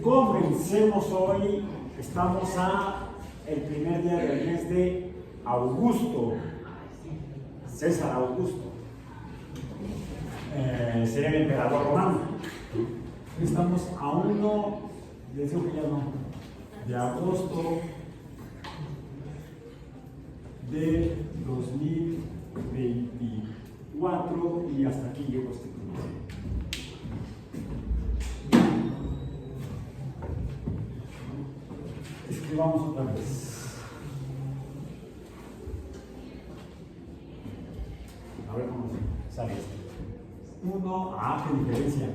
Comencemos hoy, estamos el primer día del mes de Augusto, César Augusto, sería el emperador romano. Estamos a 1, les digo que ya no, de agosto de 2024 y hasta aquí llego este primer. Escribamos otra vez. A ver cómo sale esto. 1, qué diferencia.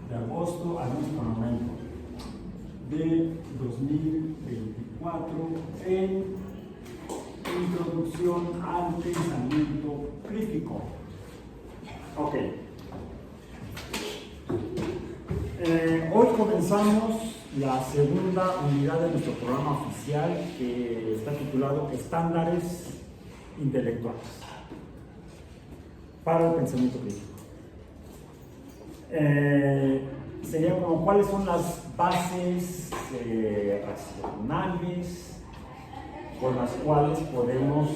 De agosto al mes con aumento. De 2024 en introducción al pensamiento crítico. Ok. Hoy comenzamos la segunda unidad de nuestro programa oficial que está titulado Estándares Intelectuales para el Pensamiento Crítico. Sería como cuáles son las bases racionales con las cuales podemos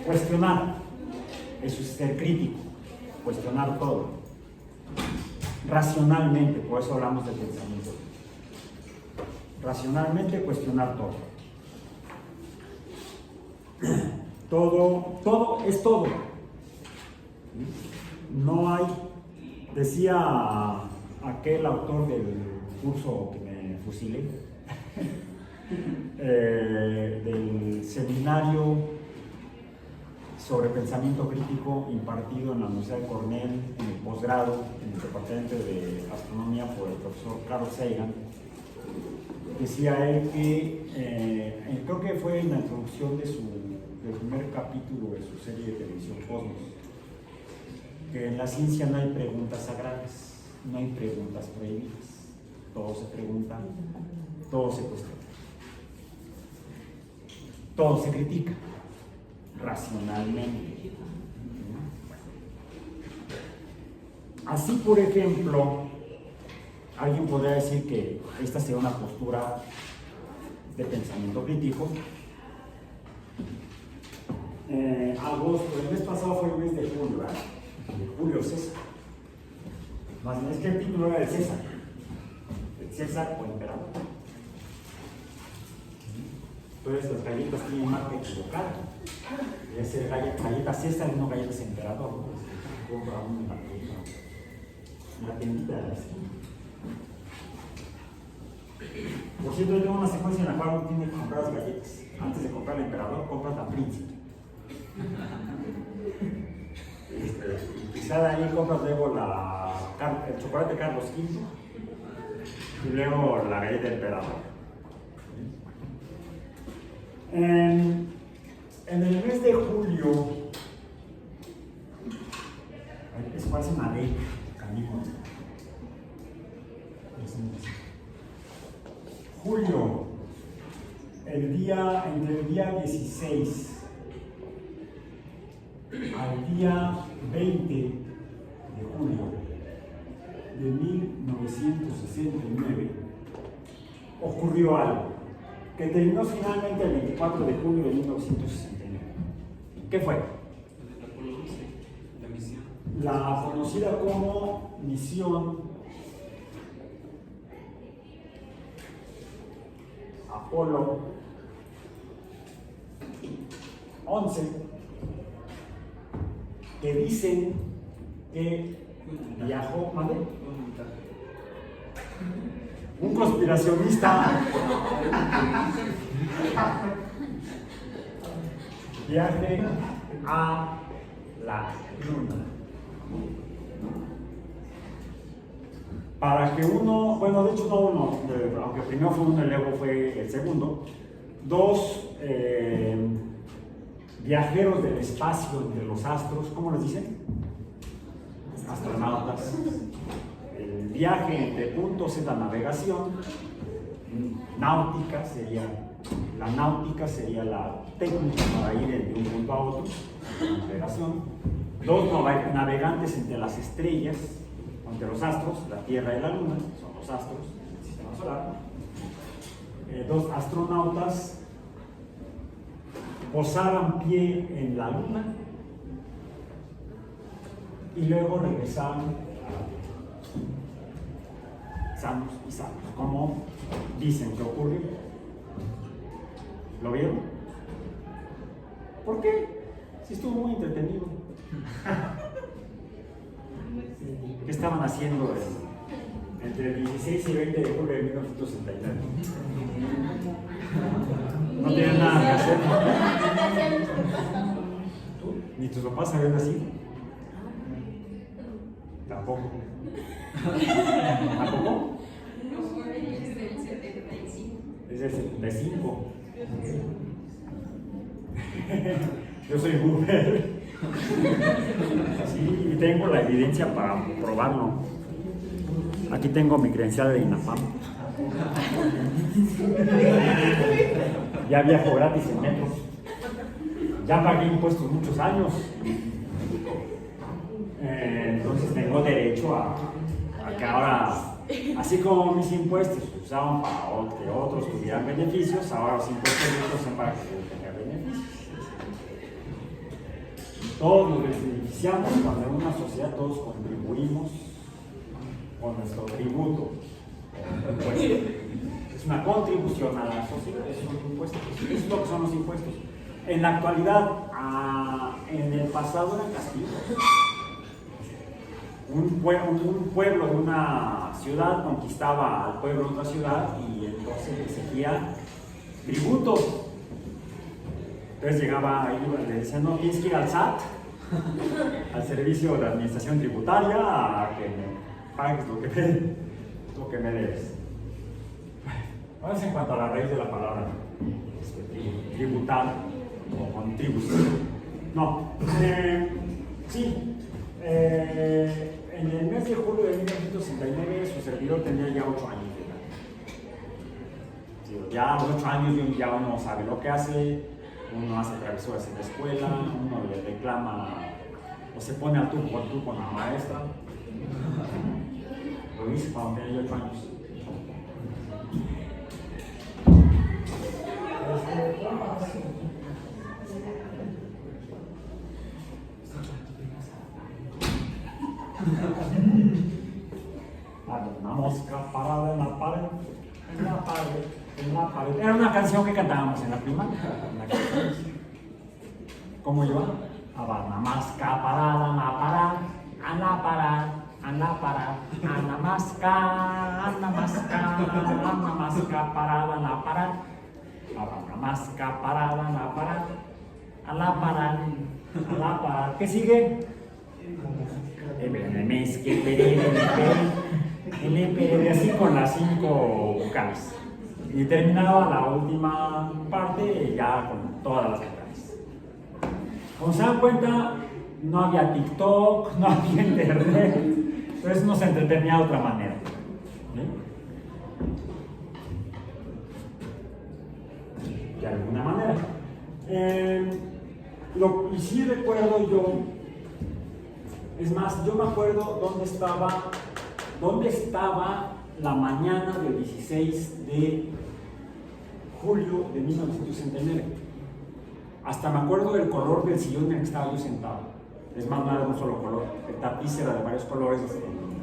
cuestionar. Eso es ser crítico, cuestionar todo. Racionalmente, por eso hablamos de pensamiento. Racionalmente cuestionar todo. Todo es todo. No hay, decía aquel autor del curso que me fusilé, del seminario sobre pensamiento crítico impartido en la Universidad de Cornell en el posgrado en el departamento de astronomía por el profesor Carl Sagan. Decía él que creo que fue en la introducción del primer capítulo de su serie de televisión Cosmos, que en la ciencia no hay preguntas sagradas, no hay preguntas prohibidas, todo se pregunta, todo se cuestiona, todo se critica racionalmente. Así, por ejemplo, alguien podría decir que esta sería una postura de pensamiento crítico. Agosto, el mes pasado fue el mes de julio, ¿verdad? De Julio César. Más bien es que el título era de César. El César o emperador. Entonces las galletas tienen marca equivocada. Debe ser galleta César y no galletas emperador. Entonces, compra uno en la tiendita de la esquina. Por cierto, yo tengo una secuencia en la cual uno tiene que comprar las galletas. Antes de comprar el emperador, compras la príncipe. Quizá de ahí compras luego el chocolate Carlos V y luego la galleta emperador. En el mes de julio, eso parece una ley, canijo. Julio, entre el día 16 al día 20 de julio de 1969 ocurrió algo que terminó finalmente el 24 de julio de 1969. ¿Qué fue? La conocida como misión Apolo 11, que dicen que viajó, ¿vale? Un conspiracionista viaje a la luna para que uno, bueno, de hecho no uno, aunque primero fue uno y luego fue el segundo, dos viajeros del espacio, de los astros, ¿cómo les dicen? Astronautas. El viaje entre puntos es la navegación, la náutica sería la técnica para ir de un punto a otro, la navegación. Dos navegantes entre las estrellas, entre los astros, la Tierra y la Luna, son los astros. sistema solar. Dos astronautas posaran pie en la Luna y luego regresaron a la Tierra, sanos y salvos, como dicen que ocurrió. ¿Lo vieron? ¿Por qué? Si estuvo muy entretenido. ¿Qué estaban haciendo entre el 16 y 20 de julio de 1969? No tienen nada que hacer. ¿Tú? ¿Ni tus papás habían nacido? Tampoco. ¿Tampoco? Es del 75. Yo soy boomer. Sí, y tengo la evidencia para probarlo. Aquí tengo mi credencial de INAFAM. Ya viajo gratis en metro. Ya pagué impuestos muchos años. Entonces tengo derecho a que ahora, así como mis impuestos se usaban para que otros tuvieran beneficios, ahora los impuestos son para que yo tenga beneficios. Todos nos beneficiamos cuando en una sociedad todos contribuimos con nuestro tributo. Es una contribución a la sociedad, esos son impuestos. Eso es lo que son los impuestos. En la actualidad, en el pasado eran castigos. Un pueblo de una ciudad conquistaba al pueblo de otra ciudad y entonces exigía tributo. Entonces llegaba ahí, le decían, no, tienes que ir al SAT, al Servicio de Administración Tributaria, a que me pagues lo que me debes. Ahora es en cuanto a la raíz de la palabra tributar o contribución. No, sí. En el mes de julio de 1969 su servidor tenía ya 8 años de edad. Sí, ya a los 8 años ya uno sabe lo que hace, uno hace travesuras en la escuela, uno le reclama o se pone al tú con la maestra. Lo hice cuando tenía 8 años. Una mosca parada en la pared, en la pared, en la pared. Era una canción que cantábamos en la primaria. ¿Cómo iba? Una mosca parada en la pared, en la pared, en la pared, una mosca parada en la pared, una mosca parada en la pared, en la pared, en la pared. ¿Qué sigue? Así con las 5 vocales. Y terminaba la última parte ya con todas las vocales. Como se dan cuenta, no había TikTok, no había internet, entonces uno se entretenía de otra manera. De alguna manera. Y sí recuerdo yo. Es más, yo me acuerdo dónde estaba la mañana del 16 de julio de 1969. Hasta me acuerdo del color del sillón en el que estaba yo sentado. Es más, no era de un solo color. El tapiz era de varios colores,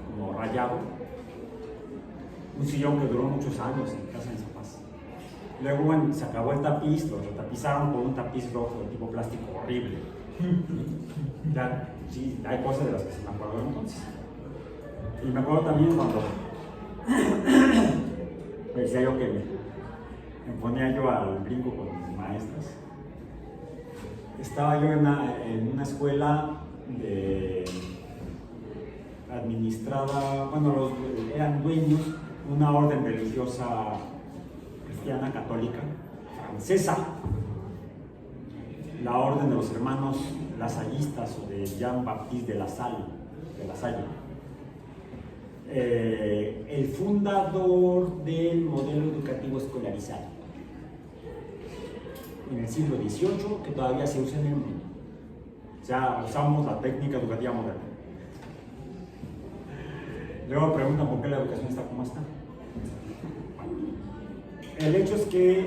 como rayado. Un sillón que duró muchos años en casa de San Paz. Luego, bueno, se acabó el tapiz, lo retapizaron con un tapiz rojo de tipo plástico horrible. Ya, sí, hay cosas de las que se me acuerdo entonces. Y me acuerdo también cuando me decía yo que me ponía yo al brinco con mis maestras. Estaba yo en una escuela administrada, bueno, eran dueños de una orden religiosa cristiana católica francesa, la orden de los hermanos lasallistas o de Jean-Baptiste de La Salle. El fundador del modelo educativo escolarizado en el siglo XVIII, que todavía se usa en el mundo. O sea, usamos la técnica educativa moderna. Luego preguntan por qué la educación está como está. El hecho es que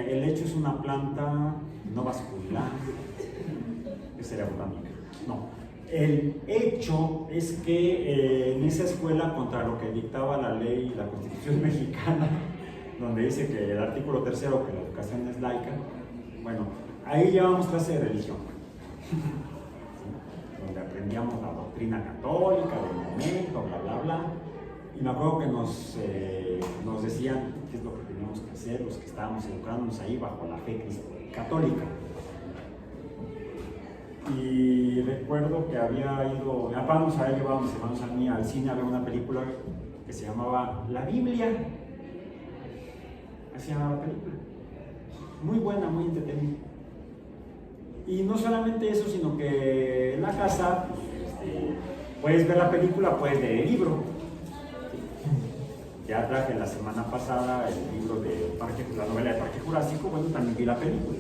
el hecho es una planta no vascular, que sería botánica. No. El hecho es que en esa escuela, contra lo que dictaba la ley, la Constitución mexicana, donde dice que el artículo 3 que la educación es laica, bueno, ahí llevamos clase de religión, donde aprendíamos la doctrina católica del momento, bla, bla, bla. Y me acuerdo que nos decían qué es lo que teníamos que hacer, los que estábamos educándonos ahí bajo la fe católica. Y recuerdo que había ido, nos había llevado a mis hermanos a mí al cine a ver una película que se llamaba La Biblia. Así se llamaba la película. Muy buena, muy entretenida. Y no solamente eso, sino que en la casa puedes ver la película, puedes leer el libro. Ya traje la semana pasada el libro de la novela de Parque Jurásico, bueno, también vi la película.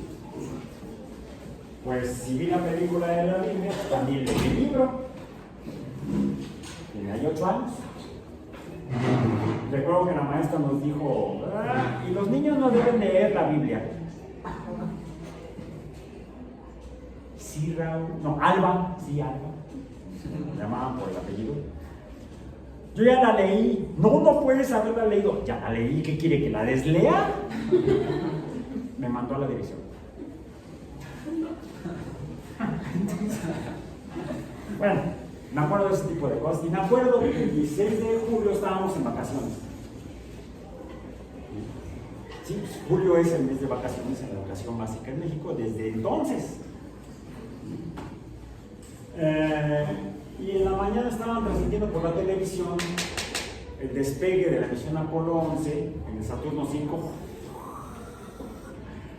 Pues si vi la película de la Biblia, también leí el libro. Tenía 8 años. Recuerdo que la maestra nos dijo, y los niños no deben leer la Biblia. Sí, Raúl, no, Alba, sí, Alba. Me llamaban por el apellido. Yo ya la leí. No puedes haberla leído. Ya la leí, ¿qué quiere? ¿Que la deslea? Me mandó a la dirección. Bueno, me acuerdo de ese tipo de cosas. Y me acuerdo que el 16 de julio estábamos en vacaciones. Sí, pues, julio es el mes de vacaciones en la educación básica en México desde entonces. Y en la mañana estaban transmitiendo por la televisión el despegue de la misión Apolo 11 en el Saturno 5,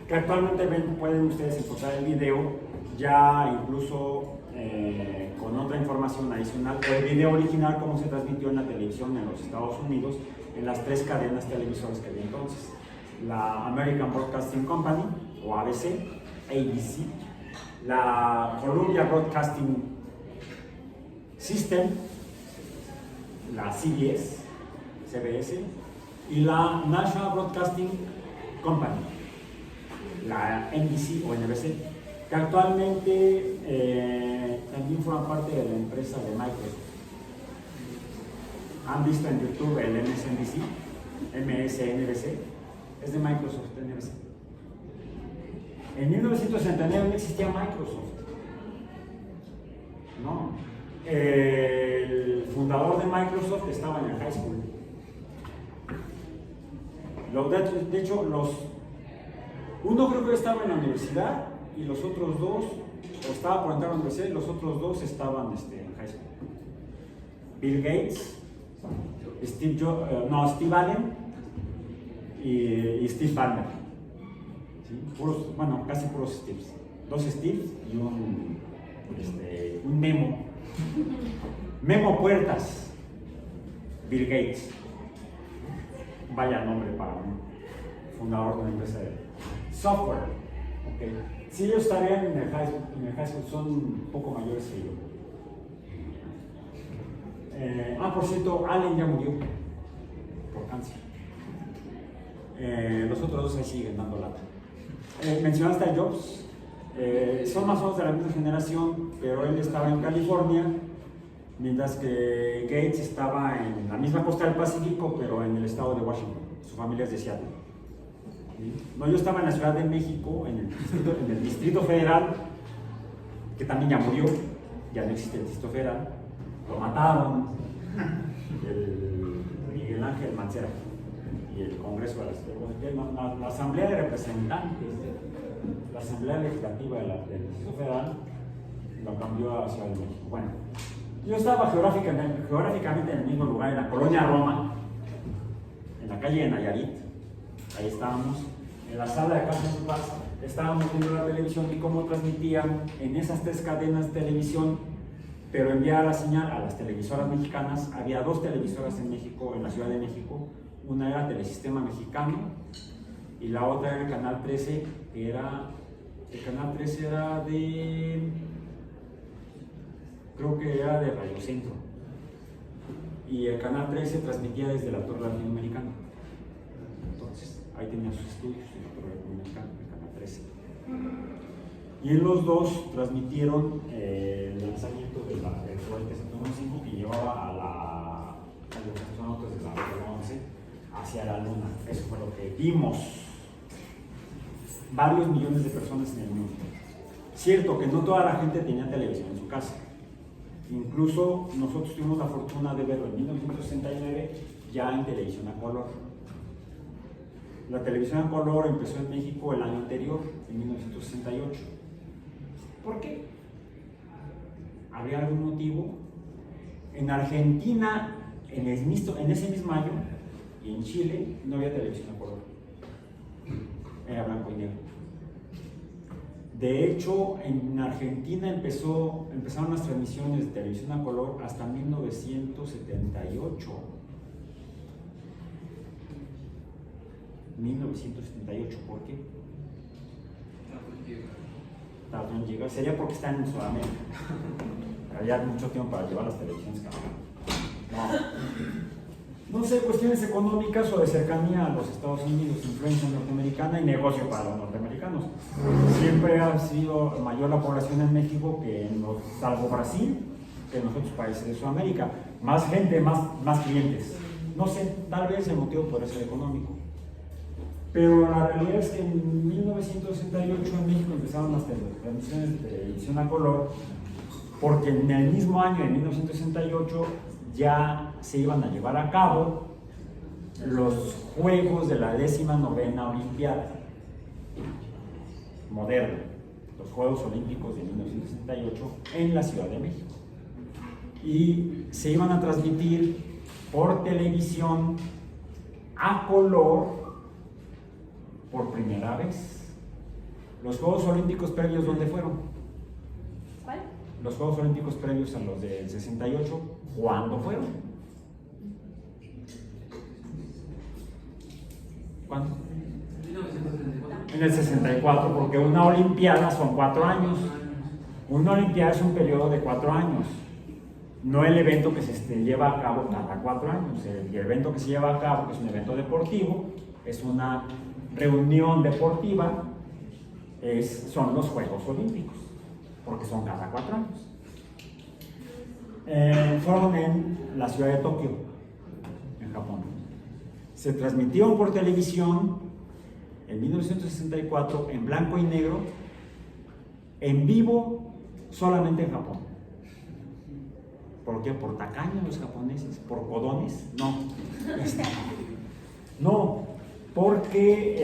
que actualmente pueden ustedes encontrar el video ya incluso con otra información adicional, o el video original como se transmitió en la televisión en los Estados Unidos en las 3 cadenas televisoras que había entonces: la American Broadcasting Company o ABC, la Columbia Broadcasting System, la CBS, y la National Broadcasting Company, la NBC o NBC, que actualmente también forma parte de la empresa de Microsoft. ¿Han visto en YouTube el MSNBC? MSNBC, es de Microsoft, NBC. En 1969 no existía Microsoft. No. El fundador de Microsoft estaba en el high school. De hecho, uno creo que estaba en la universidad y los otros dos, o estaba por entrar a la universidad y los otros dos estaban en high school. Bill Gates, Steve Allen y Steve Ballmer. ¿Sí? Casi puros Steves. 2 Steves y un Memo. Memo Puertas. Bill Gates. Vaya nombre para un fundador de una empresa de software. Okay. Si ellos estarían en el high school, son un poco mayores que yo. Por cierto, Allen ya murió por cáncer. Los otros dos ahí siguen dando lata. Mencionaste a Jobs. Son más o menos de la misma generación, pero él estaba en California, mientras que Gates estaba en la misma costa del Pacífico, pero en el estado de Washington. Su familia es de Seattle. No, yo estaba en la Ciudad de México, en el Distrito Federal, que también ya murió, ya no existe el Distrito Federal, lo mataron, el Miguel Ángel Mancera y el Congreso de la Asamblea de Representantes, la Asamblea Legislativa del Distrito Federal, lo cambió a Ciudad de México. Bueno, yo estaba geográficamente en el mismo lugar, en la colonia Roma, en la calle de Nayarit. Ahí estábamos, en la sala de Casa de Paz, estábamos viendo la televisión y cómo transmitían en esas 3 cadenas de televisión, pero enviaba la señal a las televisoras mexicanas. Había 2 televisoras en México, en la Ciudad de México. Una era Telesistema Mexicano y la otra era el Canal 13, que era... El Canal 13 era creo que era de Radio Centro. Y el Canal 13 transmitía desde la Torre Latinoamericana. entonces. Ahí tenía sus estudios en la Torre Republicana, el Canal 13. Y en los dos transmitieron el lanzamiento del cohete Saturno 5 que llevaba a los astronautas de la Apolo 11 hacia la Luna. Eso fue lo que vimos. Varios millones de personas en el mundo. Cierto que no toda la gente tenía televisión en su casa. Incluso nosotros tuvimos la fortuna de verlo en 1969 ya en televisión a color. La televisión a color empezó en México el año anterior, en 1968. ¿Por qué? ¿Habría algún motivo? En Argentina, en ese mismo año, y en Chile, no había televisión a color. Era blanco y negro. De hecho, en Argentina empezaron las transmisiones de televisión a color hasta 1978. 1978, ¿por qué? Tardó en llegar. Sería porque están en Sudamérica. Había mucho tiempo para llevar las televisiones acá. No sé, cuestiones económicas o de cercanía a los Estados Unidos, influencia norteamericana y negocio para los norteamericanos. Siempre ha sido mayor la población en México salvo Brasil, que en los otros países de Sudamérica. Más gente, más clientes. No sé, tal vez el motivo puede ser económico. Pero la realidad es que en 1968 en México empezaron las transmisiones de televisión a color, porque en el mismo año de 1968 ya se iban a llevar a cabo los Juegos de la 19ª Olimpiada moderna, los Juegos Olímpicos de 1968 en la Ciudad de México. Y se iban a transmitir por televisión a color por primera vez. Los Juegos Olímpicos previos, ¿dónde fueron? ¿Cuál? Los Juegos Olímpicos previos a los del 68, ¿cuándo fueron? ¿Cuándo? En el 64, porque una olimpiada son 4 años. Una olimpiada es un periodo de 4 años. No el evento que se lleva a cabo cada 4 años. El evento que se lleva a cabo, que es un evento deportivo, es una reunión deportiva, son los Juegos Olímpicos, porque son cada 4 años. Fueron en la ciudad de Tokio, en Japón. Se transmitieron por televisión en 1964 en blanco y negro, en vivo, solamente en Japón. ¿Por qué? ¿Por tacaños los japoneses? ¿Por codones? No. No, porque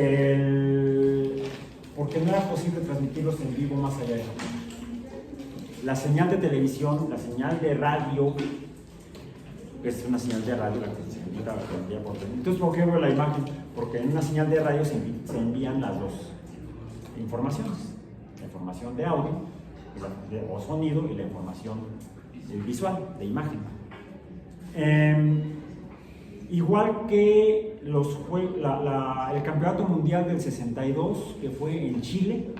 no era posible transmitirlos en vivo más allá de Japón. La señal de televisión, la señal de radio, es una señal de radio la que se envía por televisión. Entonces, ¿por qué veo la imagen? Porque en una señal de radio se envían las dos informaciones: la información de audio o sonido y la información visual, de imagen. Igual que el Campeonato Mundial del 62, que fue en Chile,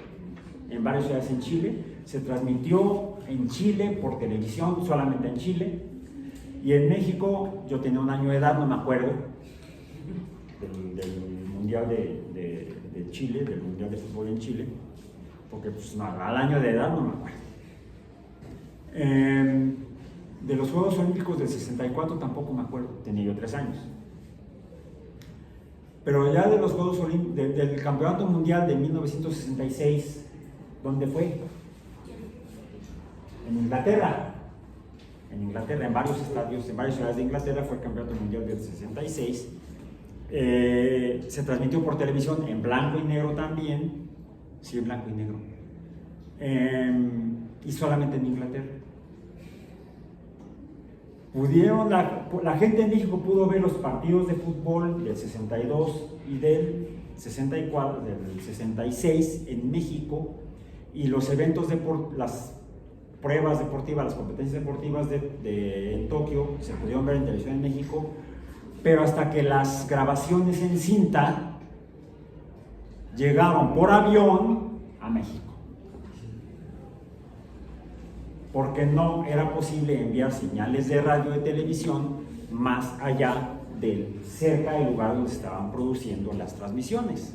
en varias ciudades en Chile, se transmitió en Chile por televisión, solamente en Chile. Y en México, yo tenía 1 año de edad, no me acuerdo del Mundial de Chile, del Mundial de Fútbol en Chile, porque pues, no, al año de edad no me acuerdo. De los Juegos Olímpicos del 64 tampoco me acuerdo, tenía yo 3 años. Pero ya de los Juegos Olímpicos, del Campeonato Mundial de 1966, ¿dónde fue? En Inglaterra. En varios estadios, en varias ciudades de Inglaterra fue el Campeonato Mundial del 66. Se transmitió por televisión en blanco y negro también. Sí, en blanco y negro. Y solamente en Inglaterra. La gente en México pudo ver los partidos de fútbol del 62 y del 64, del 66 en México, y los eventos las pruebas deportivas, las competencias deportivas en Tokio se pudieron ver en televisión en México, pero hasta que las grabaciones en cinta llegaron por avión a México, porque no era posible enviar señales de radio y televisión más allá cerca del lugar donde se estaban produciendo las transmisiones.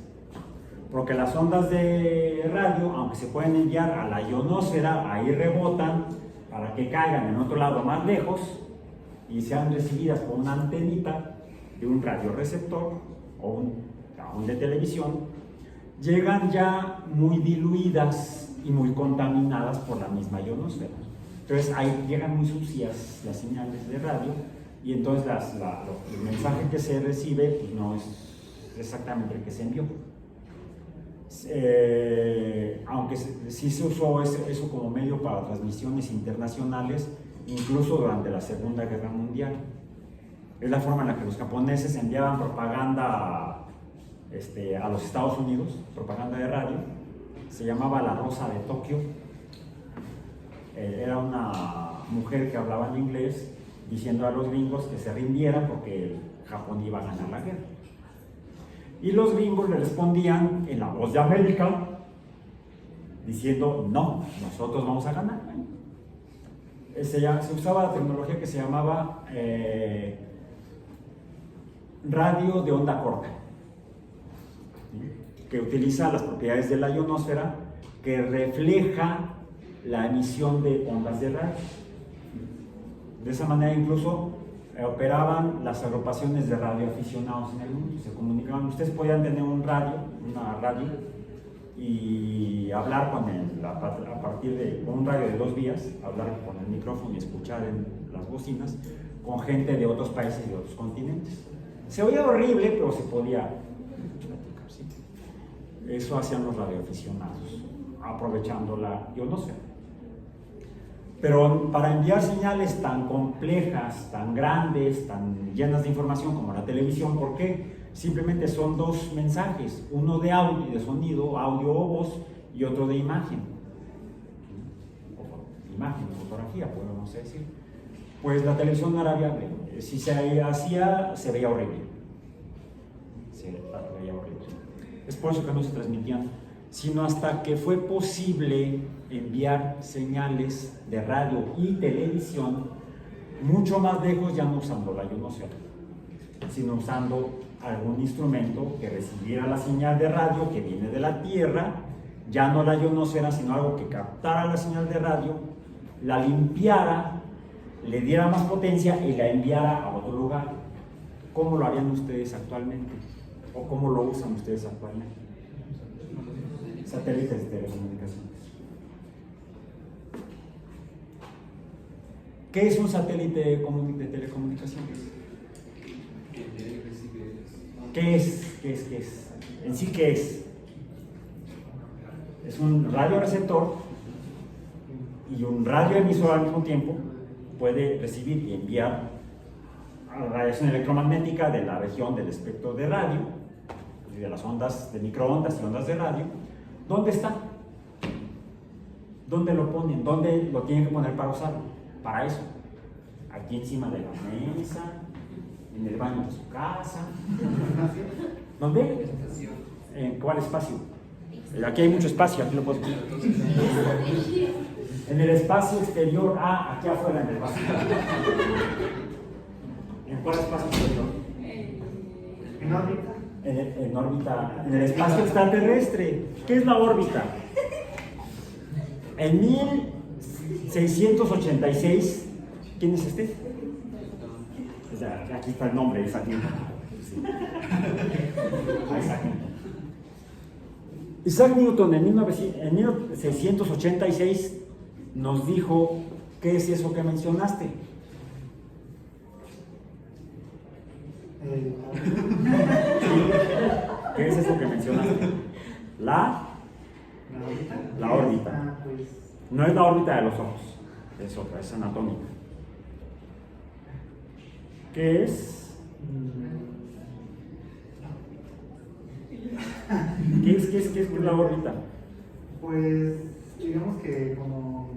Porque las ondas de radio, aunque se pueden enviar a la ionosfera, ahí rebotan para que caigan en otro lado más lejos y sean recibidas por una antenita de un radioreceptor o un de televisión, llegan ya muy diluidas y muy contaminadas por la misma ionosfera. Entonces ahí llegan muy sucias las señales de radio y entonces el mensaje que se recibe pues, no es exactamente el que se envió. Aunque sí se usó eso como medio para transmisiones internacionales, incluso durante la Segunda Guerra Mundial. Es la forma en la que los japoneses enviaban propaganda a los Estados Unidos, propaganda de radio. Se llamaba La Rosa de Tokio. Era una mujer que hablaba en inglés diciendo a los gringos que se rindieran porque Japón iba a ganar la guerra. Y los gringos le respondían en la Voz de América diciendo, no, nosotros vamos a ganar. Se usaba la tecnología que se llamaba radio de onda corta, que utiliza las propiedades de la ionosfera, que refleja la emisión de ondas de radio. De esa manera incluso operaban las agrupaciones de radioaficionados en el mundo, se comunicaban. Ustedes podían tener una radio y hablar a partir de un radio de 2 vías, hablar con el micrófono y escuchar en las bocinas con gente de otros países y de otros continentes. Se oía horrible, pero se podía platicar, ¿sí? Eso hacían los radioaficionados, aprovechando la ionosfera. Pero para enviar señales tan complejas, tan grandes, tan llenas de información como la televisión, ¿por qué? Simplemente son 2 mensajes, uno de audio, de sonido, audio o voz, y otro de imagen. Imagen, fotografía, podemos decir. Pues la televisión no era viable. Si se hacía, se veía horrible. Es por eso que no se transmitían, sino hasta que fue posible enviar señales de radio y televisión mucho más lejos, ya no usando la ionosfera, sino usando algún instrumento que recibiera la señal de radio que viene de la Tierra, ya no la ionosfera, sino algo que captara la señal de radio, la limpiara, le diera más potencia y la enviara a otro lugar. ¿Cómo lo harían ustedes actualmente? ¿O cómo lo usan ustedes actualmente? Satélites de telecomunicaciones. ¿Qué es un satélite de telecomunicaciones? ¿Qué es? En sí, ¿qué es? Es un radioreceptor y un radioemisor al mismo tiempo. Puede recibir y enviar radiación electromagnética de la región del espectro de radio y de las ondas de microondas y ondas de radio. ¿Dónde está? ¿Dónde lo ponen? ¿Dónde lo tienen que poner para usarlo? Para eso. Aquí encima de la mesa, en el baño de su casa. ¿Dónde? ¿En cuál espacio? Aquí hay mucho espacio, aquí lo puedo poner. En el espacio exterior, aquí afuera en el vacío. ¿En cuál espacio exterior? En órbita. En órbita, en el espacio extraterrestre. ¿Qué es la órbita? En 1686, ¿quién es este? Aquí está el nombre, Isaac Newton. Isaac Newton en 1686 nos dijo, ¿qué es eso que mencionaste? ¿Qué es eso que mencionaste? La órbita. No es la órbita de los ojos, es otra, es anatómica. ¿Qué es? ¿Qué es la órbita? Pues digamos que como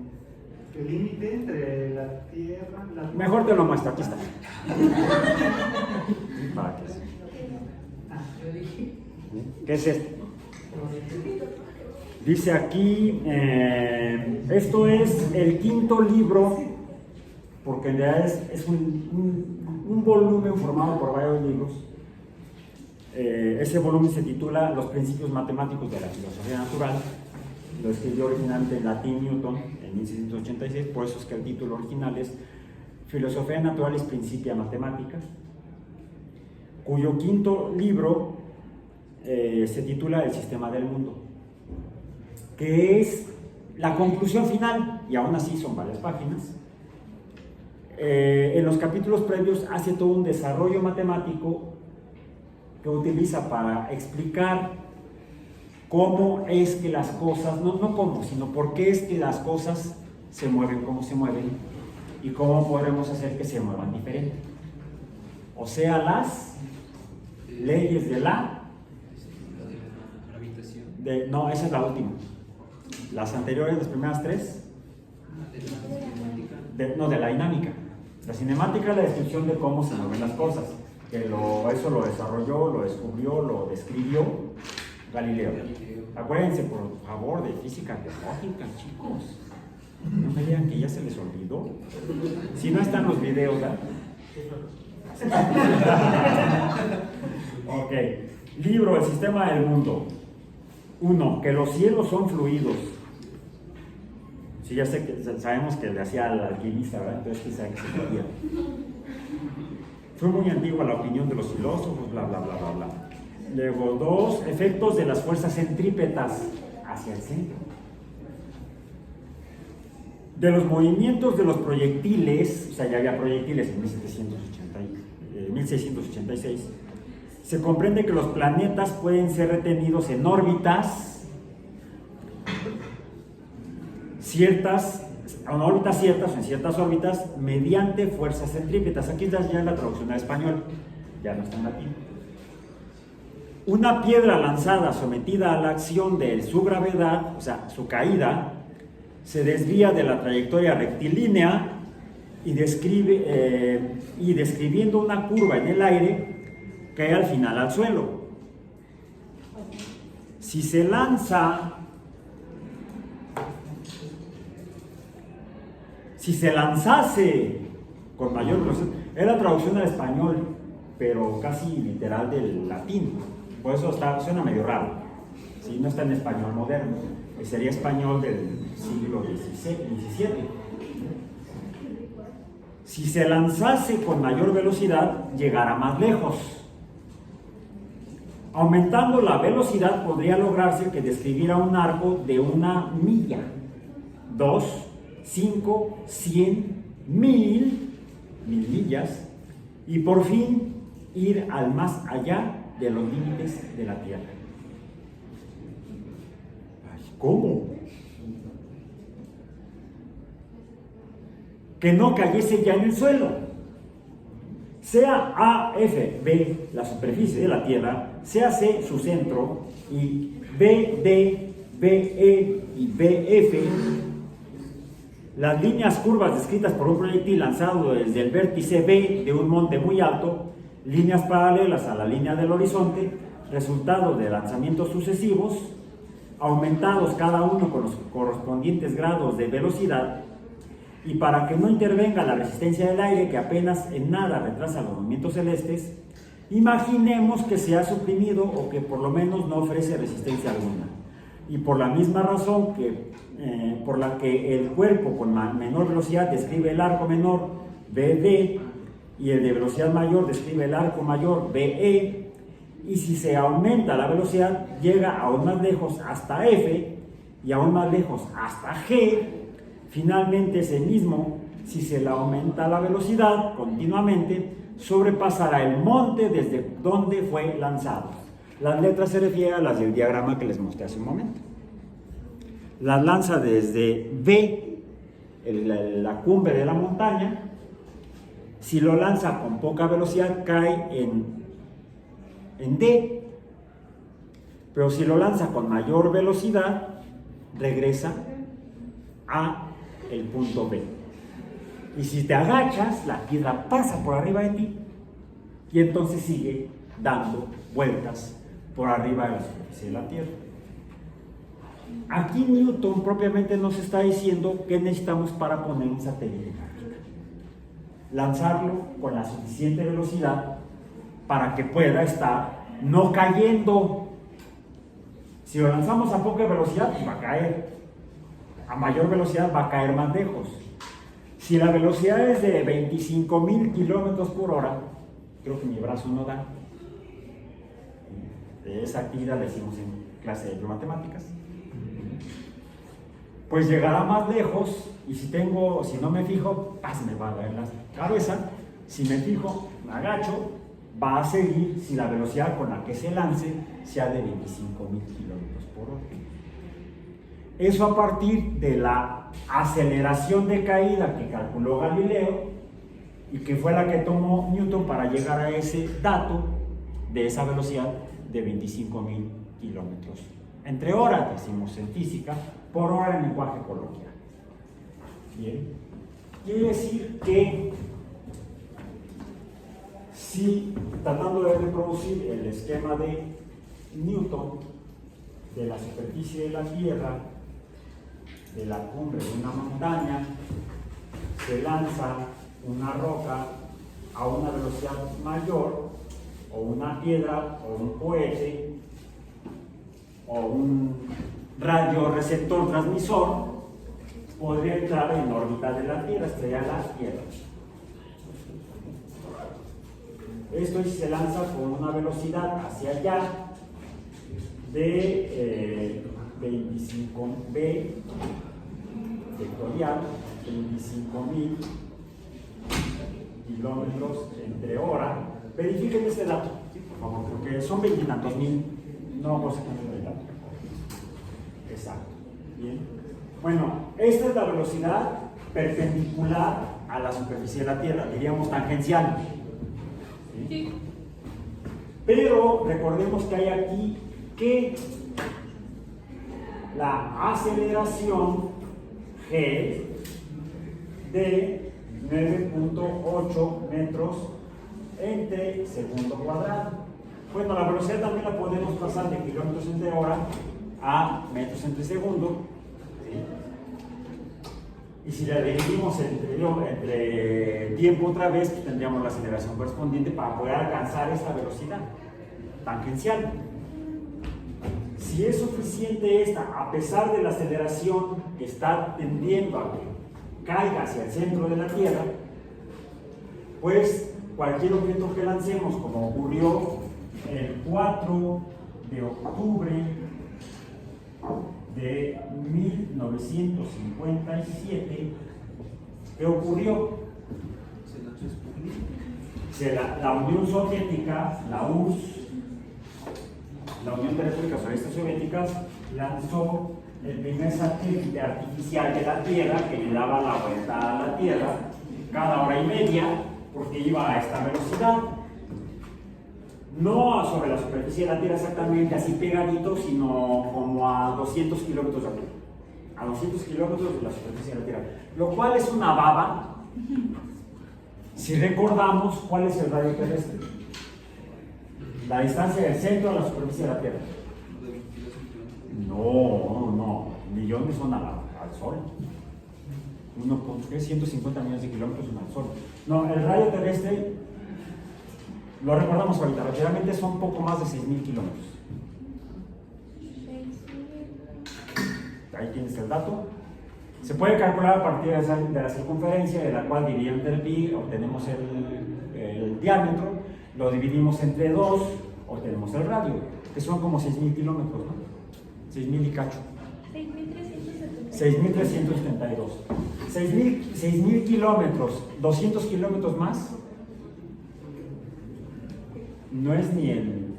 el límite entre la Tierra, Mejor te lo muestro, aquí está. Para que ¿qué es esto? Dice aquí, esto es el 5.º libro porque en realidad es un volumen formado por varios libros. Ese volumen se titula Los principios matemáticos de la filosofía natural. Lo escribió originalmente en latín Newton en 1686, por eso es que el título original es Filosofía Naturalis Principia Mathematica, cuyo quinto libro se titula El Sistema del Mundo, que es la conclusión final, y aún así son varias páginas. En los capítulos previos hace todo un desarrollo matemático que utiliza para explicar cómo es que las cosas, no cómo, sino por qué es que las cosas se mueven como se mueven y cómo podremos hacer que se muevan diferente. O sea, las leyes de la... no, esa es la última. Las anteriores, las primeras tres, de la dinámica. La cinemática es la descripción de cómo se mueven las cosas, que eso lo desarrolló, lo descubrió, lo describió Galileo. Acuérdense, por favor, de física teológica, chicos. No me digan que ya se les olvidó. Si no están los videos, ¿verdad? Ok. Libro El Sistema del Mundo. 1. Que los cielos son fluidos. Sí, ya sé que sabemos que le hacía al alquimista, ¿verdad? Entonces quizá que se podía. Fue muy antigua la opinión de los filósofos, bla, bla, bla, bla, bla. Luego, 2. Efectos de las fuerzas centrípetas hacia el centro. De los movimientos de los proyectiles, o sea, ya había proyectiles en 1686, se comprende que los planetas pueden ser retenidos en órbitas ciertas o en ciertas órbitas mediante fuerzas centrípetas. Aquí está ya la traducción al español, ya no está en latín. Una piedra lanzada sometida a la acción de su gravedad, o sea, su caída, se desvía de la trayectoria rectilínea y describiendo una curva en el aire, cae al final al suelo. Si se lanzase con mayor velocidad, es la traducción al español, pero casi literal del latín, por eso suena medio raro, ¿sí? No está en español moderno, sería español del siglo XVII. Si se lanzase con mayor velocidad, llegará más lejos. Aumentando la velocidad podría lograrse que describiera un arco de 1 milla, 2, 5, 100, 1000 millas, y por fin ir al más allá de los límites de la Tierra. ¿Cómo? Que no cayese ya en el suelo. Sea A, F, B, la superficie de la Tierra, sea C, su centro, y B, D, B, E y B, F, las líneas curvas descritas por un proyectil lanzado desde el vértice B de un monte muy alto, líneas paralelas a la línea del horizonte, resultado de lanzamientos sucesivos, aumentados cada uno con los correspondientes grados de velocidad, y para que no intervenga la resistencia del aire, que apenas en nada retrasa los movimientos celestes, imaginemos que se ha suprimido o que por lo menos no ofrece resistencia alguna. Y por la misma razón por la que el cuerpo con menor velocidad describe el arco menor BD y el de velocidad mayor describe el arco mayor BE, y si se aumenta la velocidad llega aún más lejos hasta F y aún más lejos hasta G. Finalmente ese mismo, si se le aumenta la velocidad continuamente, sobrepasará el monte desde donde fue lanzado. Las letras se refieren a las del diagrama que les mostré hace un momento. Las lanza desde B, la cumbre de la montaña. Si lo lanza con poca velocidad cae en D, pero si lo lanza con mayor velocidad regresa a el punto B. Y si te agachas, la piedra pasa por arriba de ti y entonces sigue dando vueltas por arriba de la superficie de la Tierra. Aquí Newton propiamente nos está diciendo qué necesitamos para poner un satélite en órbita. lanzarlo con la suficiente velocidad para que pueda estar no cayendo. Si lo lanzamos a poca velocidad, pues va a caer. A mayor velocidad va a caer más lejos. Si la velocidad es de 25,000 kilómetros por hora, creo que mi brazo no da. Esa actividad la hicimos en clase de matemáticas. Pues llegará más lejos, y si no me fijo, se me va a dar en la cabeza. Si me fijo, me agacho, va a seguir si la velocidad con la que se lance sea de 25,000 kilómetros por hora. Eso a partir de la aceleración de caída que calculó Galileo y que fue la que tomó Newton para llegar a ese dato de esa velocidad de 25,000 kilómetros entre hora, decimos en física, por hora en lenguaje coloquial. Bien, quiere decir que si tratando de reproducir el esquema de Newton de la superficie de la Tierra, de la cumbre de una montaña, se lanza una roca a una velocidad mayor, o una piedra, o un cohete, o un radioreceptor transmisor, podría entrar en órbita de la Tierra, estrellar la Tierra. Esto se lanza con una velocidad hacia allá de 25b vectorial, 25,000 kilómetros entre hora. Verifiquen este dato, por favor, porque son 20 y tantos mil, no vamos a cambiar el dato. Exacto. Bien. Bueno, esta es la velocidad perpendicular a la superficie de la Tierra, diríamos tangencial. ¿Sí? Pero recordemos que hay aquí que la aceleración G de 9.8 metros entre segundo cuadrado. Bueno, la velocidad también la podemos pasar de kilómetros entre hora a metros entre segundo. ¿Sí? Y si la dividimos entre tiempo otra vez, pues tendríamos la aceleración correspondiente para poder alcanzar esta velocidad tangencial. Si es suficiente esta, a pesar de la aceleración que está tendiendo a que caiga hacia el centro de la Tierra, pues cualquier objeto que lancemos, como ocurrió el 4 de octubre de 1957, ¿qué ocurrió? La Unión Soviética, la URSS, la Unión de Repúblicas Socialistas Soviéticas, lanzó el primer satélite artificial de la Tierra que le daba la vuelta a la Tierra cada hora y media, porque iba a esta velocidad. No sobre la superficie de la Tierra exactamente así pegadito, sino como a 200 kilómetros de arriba. A 200 kilómetros de la superficie de la Tierra. Lo cual es una baba si recordamos cuál es el radio terrestre. La distancia del centro a la superficie de la Tierra. No. Millones son al Sol. 150 millones de kilómetros son al Sol. No, el radio terrestre, lo recordamos ahorita, rápidamente son poco más de 6,000 kilómetros. Ahí tienes el dato. Se puede calcular a partir de la circunferencia, de la cual dividiendo el pi, obtenemos el diámetro, lo dividimos entre 2, obtenemos el radio, que son como 6,000 kilómetros, ¿no? 6,000 y cacho. 6,372. 6,000 kilómetros, 200 kilómetros más, no es ni el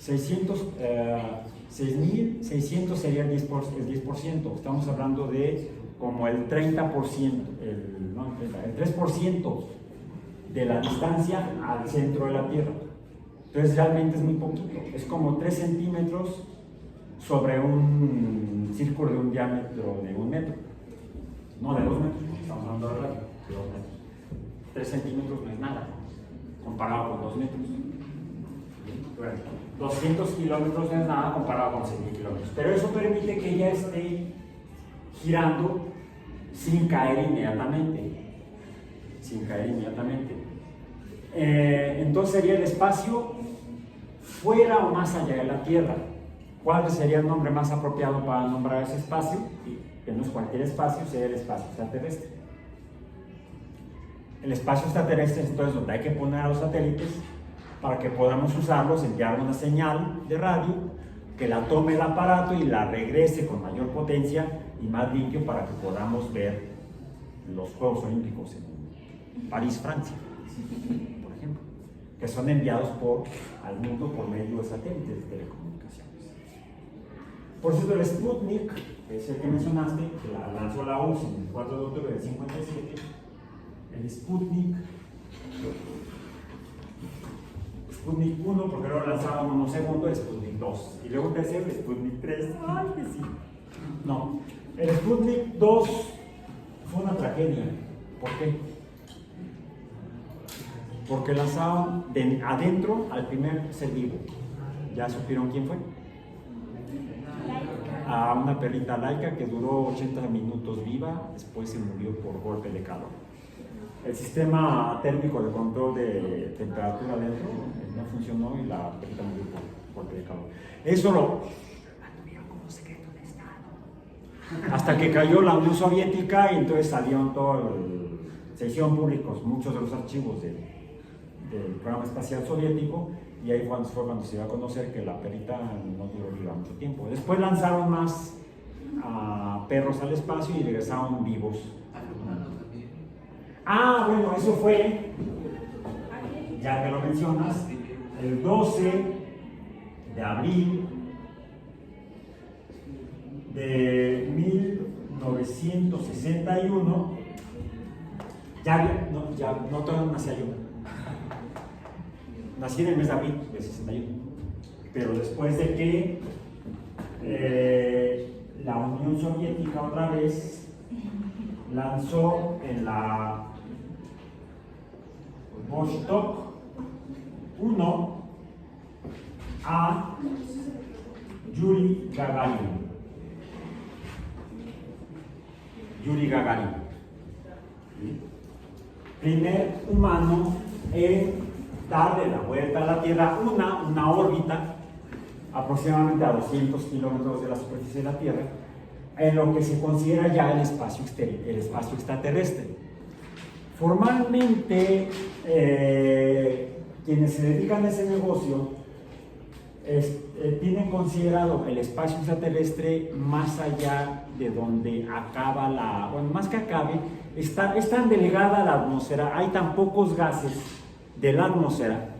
6,600 sería el 10%. Estamos hablando de como el 30%, el 3% de la distancia al centro de la Tierra. Entonces realmente es muy poquito, es como 3 centímetros sobre un círculo de un diámetro de 1 metro. No de 2 metros, porque estamos hablando de radio, de 2 metros. 3 centímetros no es nada, comparado con 2 metros. Bueno, 200 kilómetros no es nada comparado con 6,000 kilómetros. Pero eso permite que ella esté girando sin caer inmediatamente. sin caer inmediatamente. Entonces sería el espacio fuera o más allá de la Tierra. ¿Cuál sería el nombre más apropiado para nombrar ese espacio? Que no es cualquier espacio, sería el espacio extraterrestre. El espacio extraterrestre es entonces donde hay que poner a los satélites para que podamos usarlos, enviar una señal de radio, que la tome el aparato y la regrese con mayor potencia y más limpio para que podamos ver los Juegos Olímpicos en París, Francia, por ejemplo, que son enviados al mundo por medio de satélites de telecomunicaciones. Por cierto, el Sputnik, que es el que mencionaste, que la lanzó la URSS en el 4 de octubre del 57, el Sputnik 1, porque luego lanzaban uno segundo, el Sputnik 2, y luego un tercero, el Sputnik 3. ¡Ay, que sí! No, el Sputnik 2 fue una tragedia. ¿Por qué? Porque lanzaban adentro al primer ser vivo. ¿Ya supieron quién fue? A una perrita laica que duró 80 minutos viva, después se murió por golpe de calor. El sistema térmico de control de temperatura dentro no funcionó y la perrita murió por golpe de calor. Eso lo mantuvieron como secreto de Estado. Hasta que cayó la Unión Soviética y entonces salieron se hicieron públicos muchos de los archivos del programa espacial soviético, y ahí fue cuando se dio a conocer que la perrita no duró viva mucho tiempo. Después lanzaron más perros al espacio y regresaron vivos. Ah, bueno, eso fue, ya que lo mencionas, el 12 de abril de 1961. Todavía no nacía yo. Nací en el mes de abril de 61. Pero después de que la Unión Soviética otra vez lanzó en la Vostok 1 a Yuri Gagarin. Primer humano en darle la vuelta a la Tierra, una órbita aproximadamente a 200 kilómetros de la superficie de la Tierra, en lo que se considera ya el espacio extraterrestre. Formalmente, quienes se dedican a ese negocio tienen considerado el espacio extraterrestre más allá de donde acaba más que acabe, es tan delegada a la atmósfera, hay tan pocos gases de la atmósfera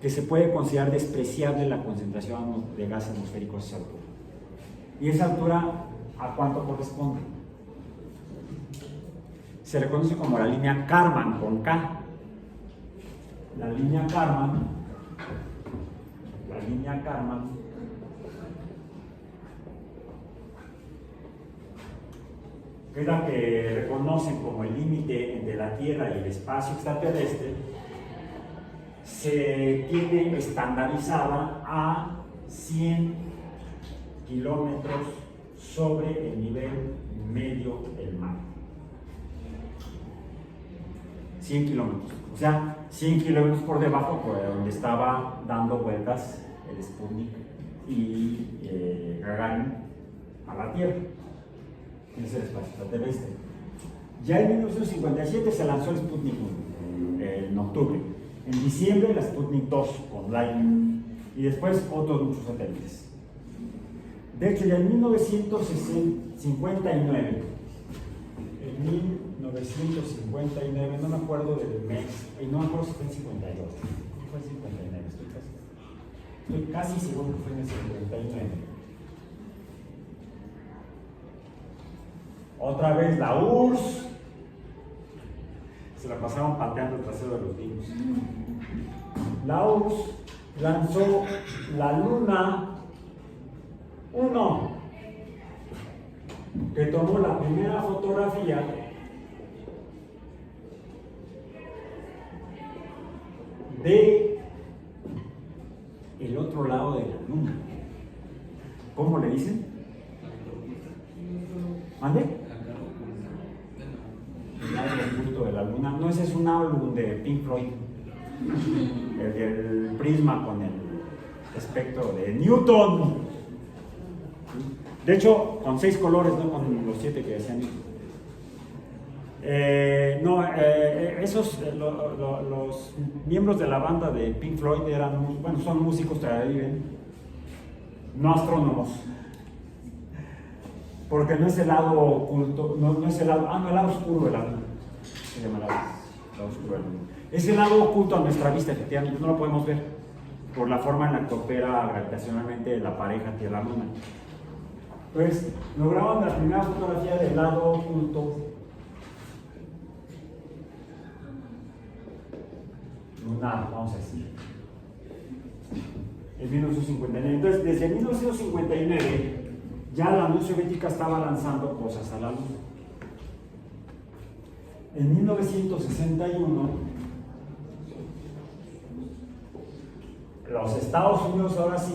que se puede considerar despreciable la concentración de gases atmosféricos a esa altura. ¿Y esa altura a cuánto corresponde? Se le conoce como la línea Kármán, con K. La línea Kármán, que es la que reconocen como el límite entre la Tierra y el espacio extraterrestre, se tiene estandarizada a 100 kilómetros sobre el nivel medio del mar. 100 kilómetros, o sea, 100 kilómetros por debajo por donde estaba dando vueltas el Sputnik y Gagarin a la Tierra. Es el espacio extraterrestre. Ya en 1957 se lanzó el Sputnik 1 en octubre. En diciembre la Sputnik 2 con Lightning y después otros muchos satélites. De hecho, ya en 1959, no me acuerdo del mes, y no me acuerdo si fue en 52, fue en 59, estoy casi seguro que fue en el 59. Otra vez la URSS se la pasaron pateando el trasero de los niños. La URSS lanzó la Luna 1, que tomó la primera fotografía de el otro lado de la Luna. ¿Cómo le dicen? ¿Mande? El lado oculto de la Luna. No, ese es un álbum de Pink Floyd, el prisma con el espectro de Newton. De hecho, con 6 colores, no con los 7 que decían. Los miembros de la banda de Pink Floyd son músicos, todavía viven, no astrónomos. Porque no es el lado oculto, no es el lado oscuro de la luna. Se llama el lado oscuro de la luna. Es el lado oculto a nuestra vista, efectivamente, no lo podemos ver por la forma en la que opera gravitacionalmente la pareja Tierra-Luna. Entonces, lograron la primera fotografía del lado oculto lunar, vamos a decir, en 1959. Entonces, desde 1959 ya la Unión Soviética estaba lanzando cosas a la luna. En 1961, los Estados Unidos, ahora sí,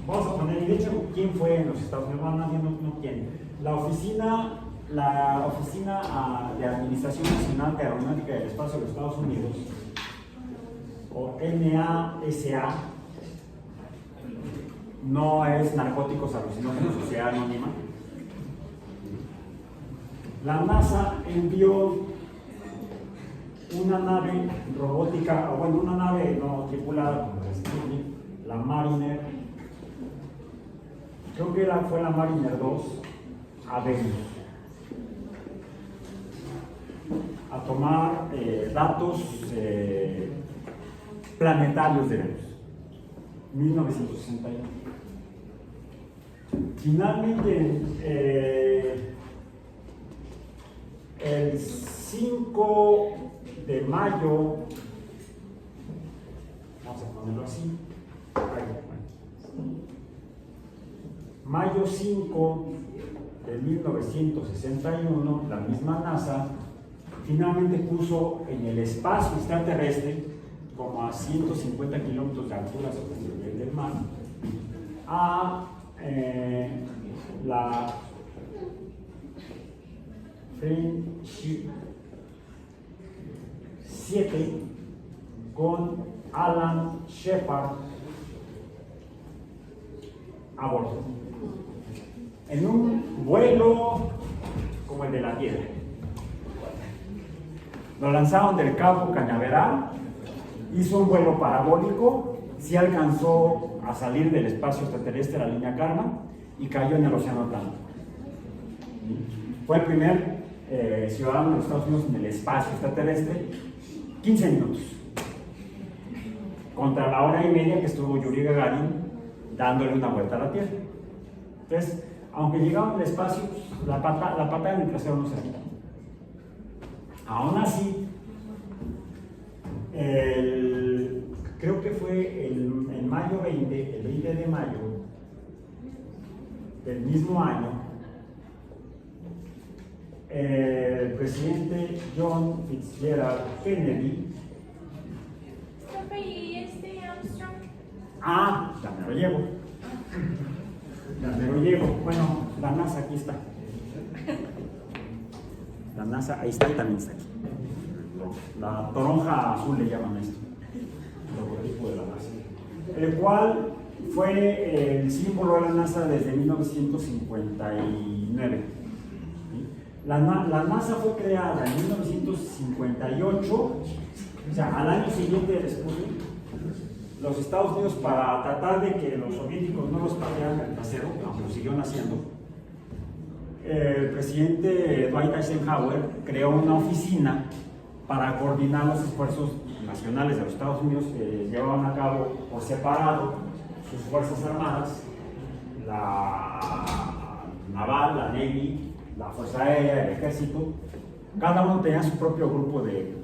vamos a poner, y de hecho, ¿quién fue en los Estados Unidos? No quién. La Oficina de Administración Nacional de Aeronáutica y del Espacio de los Estados Unidos, o NASA, no es Narcóticos Alucinógenos, Sociedad Anónima. La NASA envió una nave robótica, una nave no tripulada, como la Mariner, creo que fue la Mariner 2, a Venus, a tomar datos planetarios de Venus. 1961. Finalmente, el 5 de mayo, vamos a ponerlo así, mayo 5 de 1961, la misma NASA finalmente puso en el espacio extraterrestre, como a 150 kilómetros de altura sobre el nivel del mar, a la Friendship 7 con Alan Shepard a bordo, en un vuelo como el de la Tierra. Lo lanzaron del Cabo Cañaveral, hizo un vuelo parabólico, sí alcanzó a salir del espacio extraterrestre, la línea Karman, y cayó en el Océano Atlántico. Fue el primer ciudadano de los Estados Unidos en el espacio extraterrestre, 15 minutos, contra la hora y media que estuvo Yuri Gagarin dándole una vuelta a la Tierra. Entonces, aunque llegaron al espacio, la pata en el trasero no se la quitaron. Aún así, creo que fue en mayo 20, el 20 de mayo del mismo año, el presidente John Fitzgerald Kennedy. ¿Y Armstrong? Ya me lo llevo. Bueno, la NASA aquí está. La NASA, ahí está y también está aquí. La toronja azul le llaman esto, el logotipo de la NASA, el cual fue el símbolo de la NASA desde 1959. La NASA fue creada en 1958, o sea, al año siguiente después, los Estados Unidos, para tratar de que los soviéticos no los patearan el trasero, aunque lo siguieron haciendo. El presidente Dwight Eisenhower creó una oficina para coordinar los esfuerzos nacionales de los Estados Unidos que llevaban a cabo por separado sus fuerzas armadas, la naval, la Navy, la Fuerza Aérea, el Ejército. Cada uno tenía su propio grupo de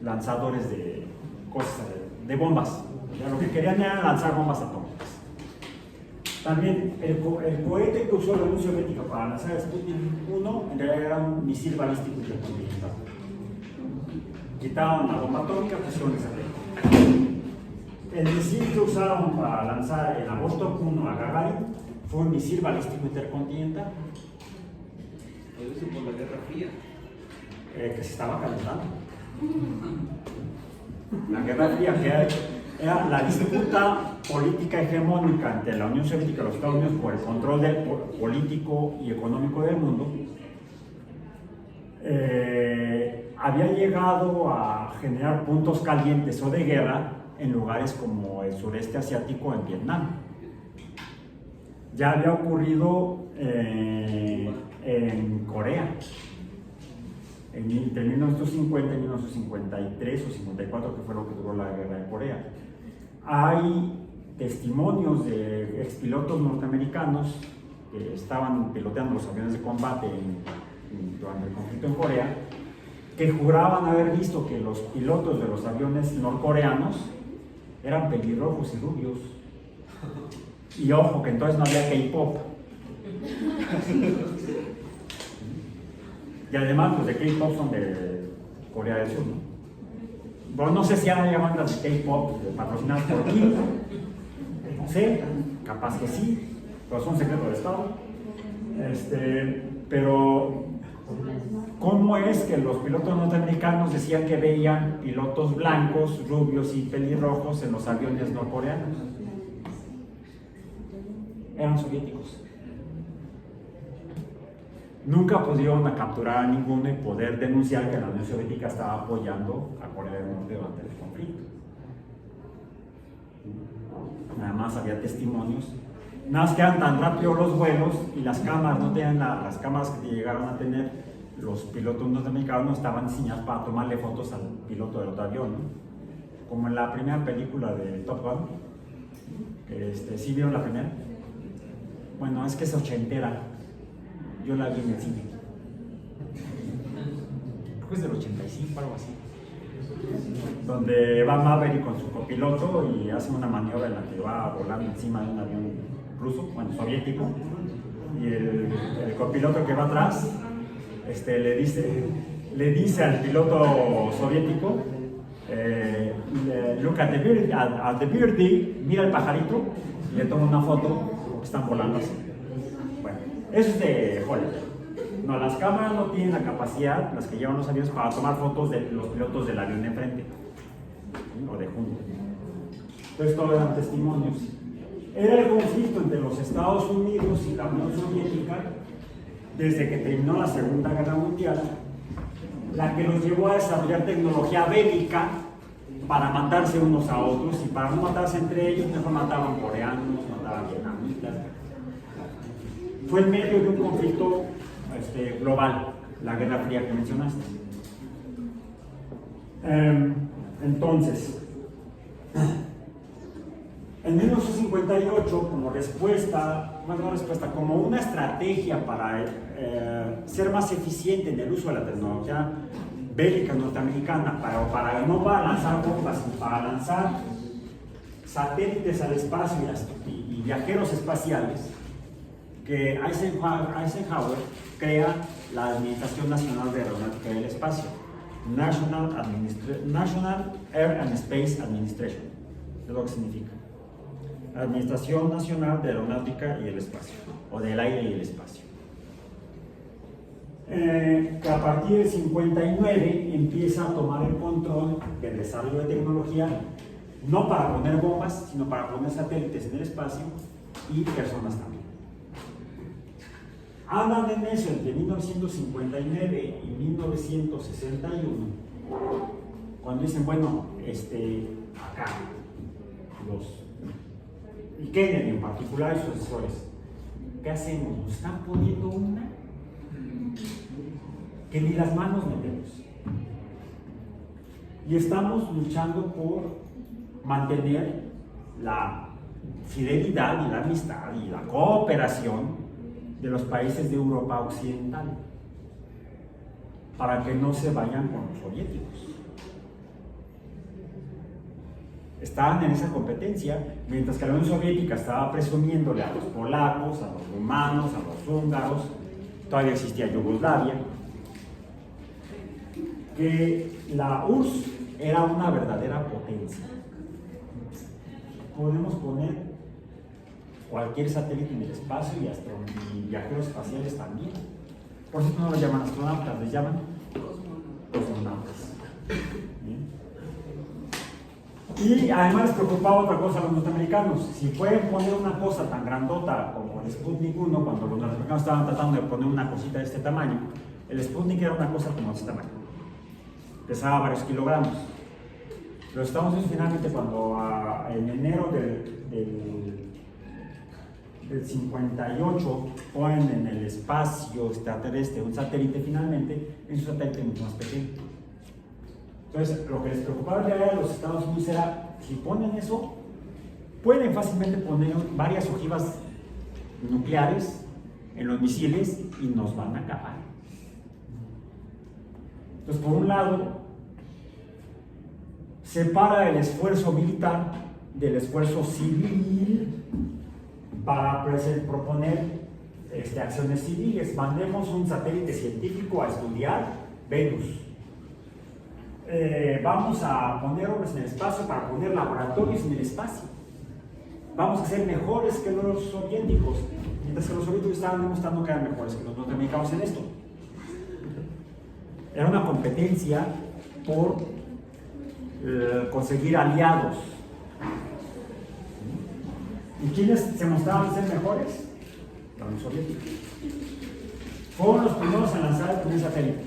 lanzadores de cosas, de bombas. O sea, lo que querían era lanzar bombas atómicas. También el cohete que usó la Unión Soviética para lanzar Sputnik 1 en realidad era un misil balístico intercontinental. Quitaron la bomba atómica, pusieron esa técnica. El misil que usaron para lanzar en agosto 1 a Gagarin fue un misil balístico intercontinental. Todo eso por la Guerra Fría. Que se estaba calentando. La Guerra Fría, que era la disputa política hegemónica entre la Unión Soviética y los Estados Unidos por el control político y económico del mundo, había llegado a generar puntos calientes o de guerra en lugares como el sureste asiático, en Vietnam. Ya había ocurrido en Corea, entre 1950 y 1953 o 54, que fue lo que duró la guerra de Corea. Hay testimonios de expilotos norteamericanos que estaban piloteando los aviones de combate durante el conflicto en Corea, que juraban haber visto que los pilotos de los aviones norcoreanos eran pelirrojos y rubios. Y ojo, que entonces no había K-pop. Y además los de K-pop son de Corea del Sur, ¿no? Bueno, no sé si ahora hay bandas de K-pop patrocinadas por Kim. No sé, capaz que sí, pero son secretos de Estado. Pero ¿cómo es que los pilotos norteamericanos decían que veían pilotos blancos, rubios y pelirrojos en los aviones norcoreanos? Eran soviéticos. Nunca pudieron capturar a ninguno y poder denunciar que la Unión Soviética estaba apoyando a Corea del Norte durante el conflicto. Nada más había testimonios. Nada más que eran tan rápidos los vuelos y las cámaras no tenían las cámaras que llegaron a tener los pilotos norteamericanos, no estaban diseñadas para tomarle fotos al piloto del otro avión, ¿no? Como en la primera película de Top Gun. ¿Sí vieron la primera? Bueno, es que es ochentera. Yo la vi en el cine. Creo que es del 85, algo así. Donde va Maverick con su copiloto y hace una maniobra en la que va volando encima de un avión ruso, bueno, soviético. Y el copiloto que va atrás le dice al piloto soviético, look at the birdie, mira el pajarito, y le toma una foto porque están volando así. Bueno, eso es de Hollywood. No, las cámaras no tienen la capacidad, las que llevan los aviones, para tomar fotos de los pilotos del avión de enfrente, o de junto. Entonces todos eran testimonios. Era el conflicto entre los Estados Unidos y la Unión Soviética desde que terminó la Segunda Guerra Mundial, la que los llevó a desarrollar tecnología bélica para matarse unos a otros, y para no matarse entre ellos mejor mataban coreanos, mataban vietnamitas. Fue en medio de un conflicto global, la Guerra Fría que mencionaste. Entonces, en 1958, como respuesta, como una estrategia para ser más eficiente en el uso de la tecnología bélica norteamericana, para no para lanzar bombas, sino para lanzar satélites al espacio y viajeros espaciales, que Eisenhower crea la Administración Nacional de Aeronáutica y del Espacio, National Air and Space Administration, es lo que significa. Administración Nacional de Aeronáutica y del Espacio, o del Aire y el Espacio. Que a partir del 59 empieza a tomar el control del desarrollo de tecnología, no para poner bombas, sino para poner satélites en el espacio y personas también. Andan en eso entre 1959 y 1961, cuando dicen, bueno, acá, y Kennedy en particular y sus asesores, ¿qué hacemos? ¿Nos están poniendo una que ni las manos metemos? Y estamos luchando por mantener la fidelidad y la amistad y la cooperación de los países de Europa Occidental, para que no se vayan con los soviéticos. Estaban en esa competencia, mientras que la Unión Soviética estaba presumiéndole a los polacos, a los rumanos, a los húngaros, todavía existía Yugoslavia, que la URSS era una verdadera potencia. Podemos poner cualquier satélite en el espacio y viajeros espaciales también. Por eso no los llaman astronautas, les llaman cosmonautas. Y además les preocupaba otra cosa a los norteamericanos. Si pueden poner una cosa tan grandota como el Sputnik 1, cuando los norteamericanos estaban tratando de poner una cosita de este tamaño, el Sputnik era una cosa como de este tamaño. Pesaba varios kilogramos. Los Estados Unidos finalmente cuando en enero del 58 ponen en el espacio extraterrestre un satélite finalmente, es un satélite mucho más pequeño. Entonces, lo que les preocupaba ya a los Estados Unidos era, si ponen eso, pueden fácilmente poner varias ojivas nucleares en los misiles y nos van a acabar. Entonces, por un lado, separa el esfuerzo militar del esfuerzo civil para proponer acciones civiles. Mandemos un satélite científico a estudiar Venus. Vamos a poner hombres en el espacio para poner laboratorios en el espacio. Vamos a ser mejores que los soviéticos, mientras que los soviéticos estaban demostrando que eran mejores que los norteamericanos en esto. Era una competencia por conseguir aliados. ¿Y quiénes se mostraban ser mejores? Los soviéticos. Fueron los primeros a lanzar el primer satélite,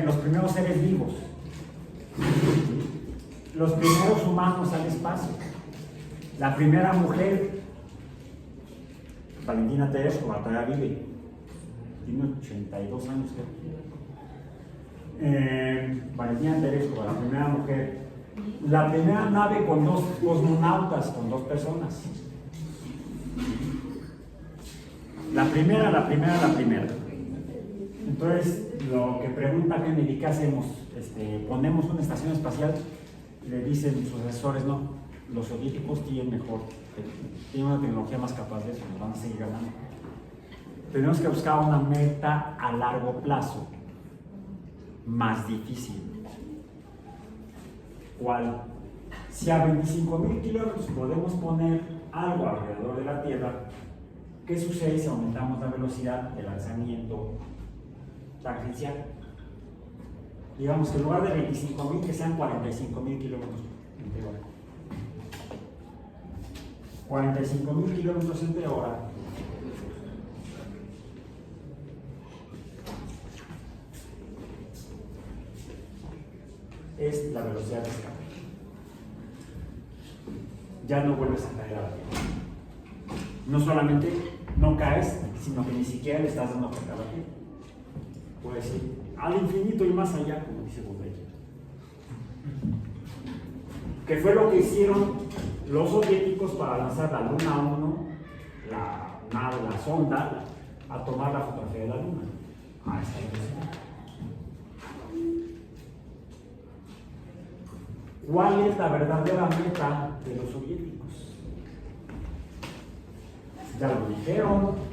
los primeros seres vivos, los primeros humanos al espacio, la primera mujer, Valentina Tereshkova, todavía vive, tiene 82 años creo. Valentina Tereshkova, la primera mujer, la primera nave con 2 cosmonautas, con 2 personas. La primera. Entonces, lo que pregunta Kennedy, ¿qué hacemos? ¿Ponemos una estación espacial? Le dicen sus asesores, no, los soviéticos tienen una tecnología más capaz de eso, nos van a seguir ganando. Tenemos que buscar una meta a largo plazo, más difícil. ¿Cuál? Si a 25.000 kilómetros podemos poner algo alrededor de la Tierra, ¿qué sucede si aumentamos la velocidad de lanzamiento tangencial? Digamos que en lugar de 25.000 que sean 45.000 kilómetros entre hora. 45.000 kilómetros entre hora. Es la velocidad de escape. Ya no vuelves a caer a la Tierra. No solamente no caes, sino que ni siquiera le estás dando vuelta a la Tierra. Puedes ir al infinito y más allá, como dice Baudelaire. Que fue lo que hicieron los soviéticos para lanzar la Luna 1, la sonda, a tomar la fotografía de la Luna. A esa velocidad. ¿Cuál es la verdadera meta de los soviéticos? Ya lo dijeron.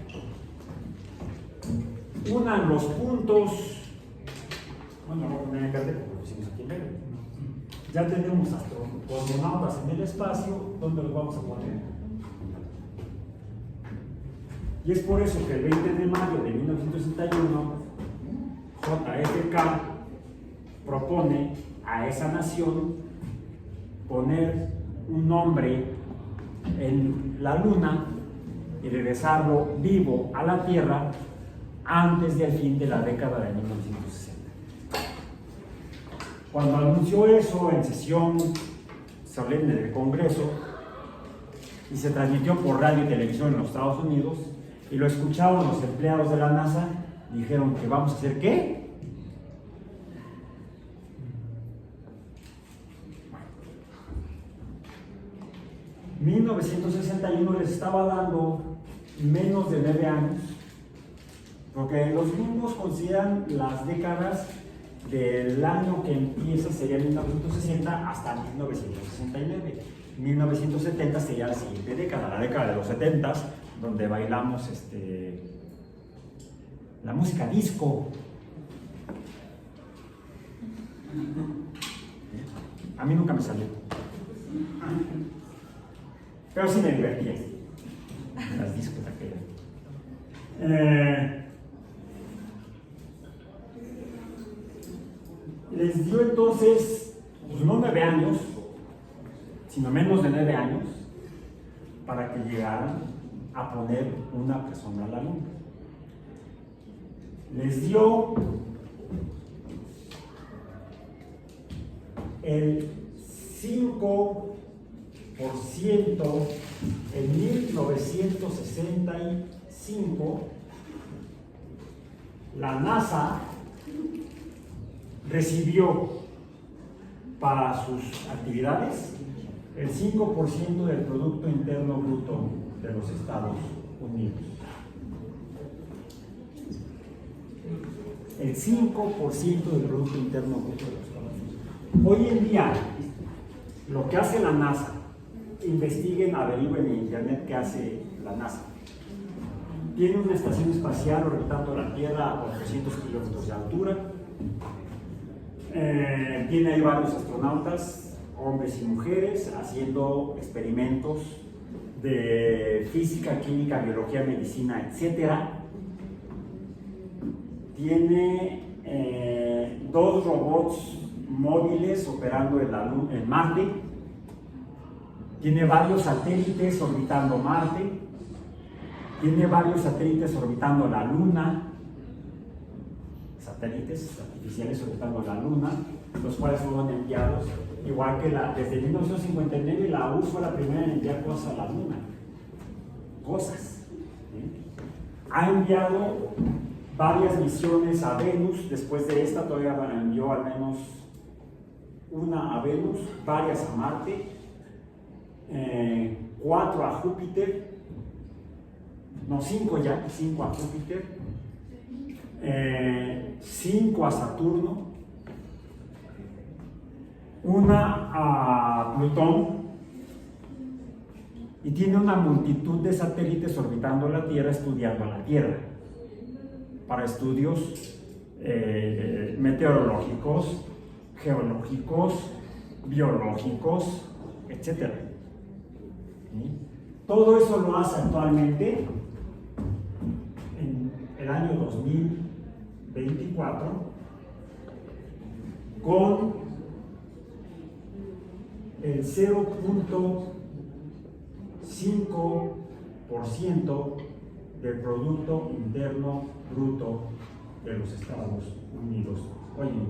Unan los puntos. Bueno, no voy a poner en cartel porque lo hicimos aquí en medio. Ya tenemos astronautas en el espacio. ¿Dónde los vamos a poner? Y es por eso que el 20 de mayo de 1961 JFK propone a esa nación poner un nombre en la Luna y regresarlo vivo a la Tierra antes del fin de la década de 1960. Cuando anunció eso en sesión solemne del Congreso y se transmitió por radio y televisión en los Estados Unidos y lo escucharon los empleados de la NASA, dijeron que vamos a hacer ¿qué? 1961 les estaba dando menos de 9 años, porque los gringos consideran las décadas del año que empieza sería 1960 hasta 1969. 1970 sería la siguiente década, la década de los 70, donde bailamos la música disco. A mí nunca me salió, pero sí me divertía las discos aquellas. Les dio entonces, pues no 9 años, sino menos de 9 años, para que llegaran a poner una persona a la luna. Les dio el 5% en 1965. La NASA recibió para sus actividades el 5% del Producto Interno Bruto de los Estados Unidos. El 5% del Producto Interno Bruto de los Estados Unidos. Hoy en día, lo que hace la NASA, investiguen, averigüen en internet qué hace la NASA. Tiene una estación espacial orbitando la Tierra a 800 kilómetros de altura. Tiene ahí varios astronautas, hombres y mujeres, haciendo experimentos de física, química, biología, medicina, etc. Tiene 2 robots móviles operando en Marte. Tiene varios satélites orbitando Marte. Tiene varios satélites orbitando la Luna. Satélites artificiales orbitando la Luna, los cuales fueron enviados, igual que desde 1959 la URSS fue la primera en enviar cosas a la Luna. Cosas. Ha enviado varias misiones a Venus. Después de esta todavía envió al menos una a Venus, varias a Marte, 4 a Júpiter, no, 5 ya, 5 a Júpiter, 5 a Saturno, una a Plutón, y tiene una multitud de satélites orbitando la Tierra, estudiando a la Tierra, para estudios meteorológicos, geológicos, biológicos, etc. ¿Sí? Todo eso lo hace actualmente en el año 2024 con el 0.5% del Producto Interno Bruto de los Estados Unidos hoy en día.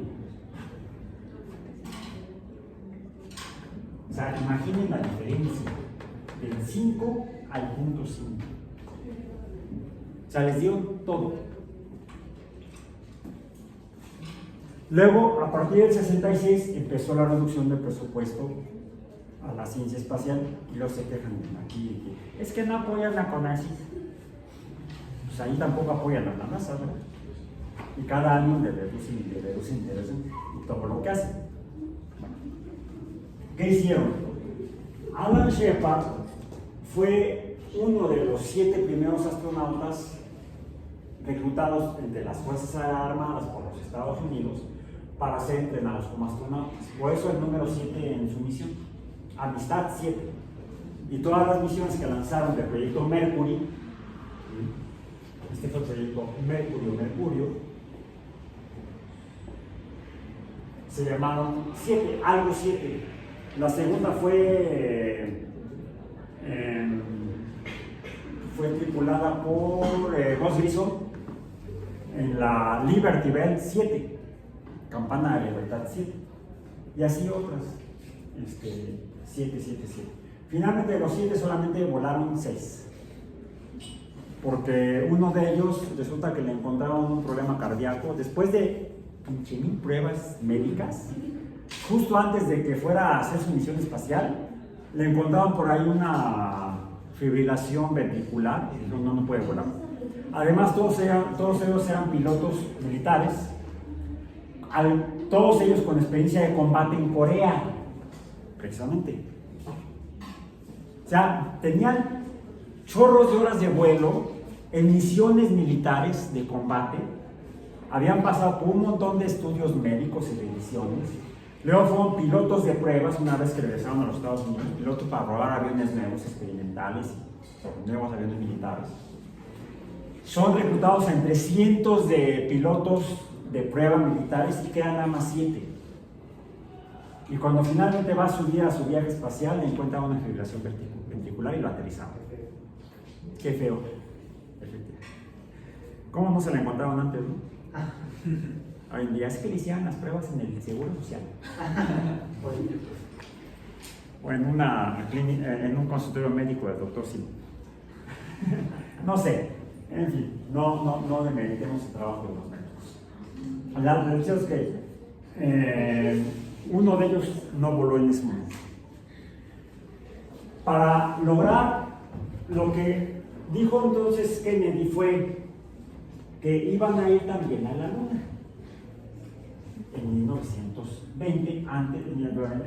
O sea, imaginen la diferencia del 5 al 0.5. O sea, les dio todo. Luego, a partir del 66, empezó la reducción del presupuesto a la ciencia espacial y luego se quejan aquí. Es que no apoyan la CONACYT. Pues ahí tampoco apoyan a la NASA, ¿verdad? Y cada año le reducen y todo lo que hacen. Bueno, ¿qué hicieron? Alan Shepard fue uno de los 7 primeros astronautas reclutados de las Fuerzas Armadas por los Estados Unidos para ser entrenados como astronautas. Por eso el número 7 en su misión. Amistad 7. Y todas las misiones que lanzaron del proyecto Mercury, este fue el proyecto Mercurio, se llamaron 7, algo 7. La segunda fue tripulada por Gus Grissom en la Liberty Bell 7, Campana de Libertad 7, y así otras 7. Finalmente de los 7 solamente volaron 6, porque uno de ellos resulta que le encontraron un problema cardíaco después de 15,000 pruebas médicas. Justo antes de que fuera a hacer su misión espacial, le encontraron por ahí una fibrilación ventricular y no puede volar. Además, todos ellos eran pilotos militares, todos ellos con experiencia de combate en Corea, precisamente. O sea, tenían chorros de horas de vuelo en misiones militares de combate, habían pasado por un montón de estudios médicos y de misiones. Luego fueron pilotos de pruebas una vez que regresaron a los Estados Unidos, pilotos para robar aviones nuevos experimentales y nuevos aviones militares. Son reclutados entre cientos de pilotos de prueba militares y quedan nada más 7. Y cuando finalmente va a subir a su viaje espacial, encuentra una fibrilación ventricular y lo aterrizaba. Qué feo. ¿Cómo no se la encontraron antes, no? Hoy en día es que le hicieran las pruebas en el Seguro Social. O en una clínica, en un consultorio médico del doctor Sim. No sé, en fin, no demeritemos el trabajo de los médicos. La realidad es que uno de ellos no voló en ese momento. Para lograr lo que dijo entonces Kennedy fue que iban a ir también a la Luna. En 1920,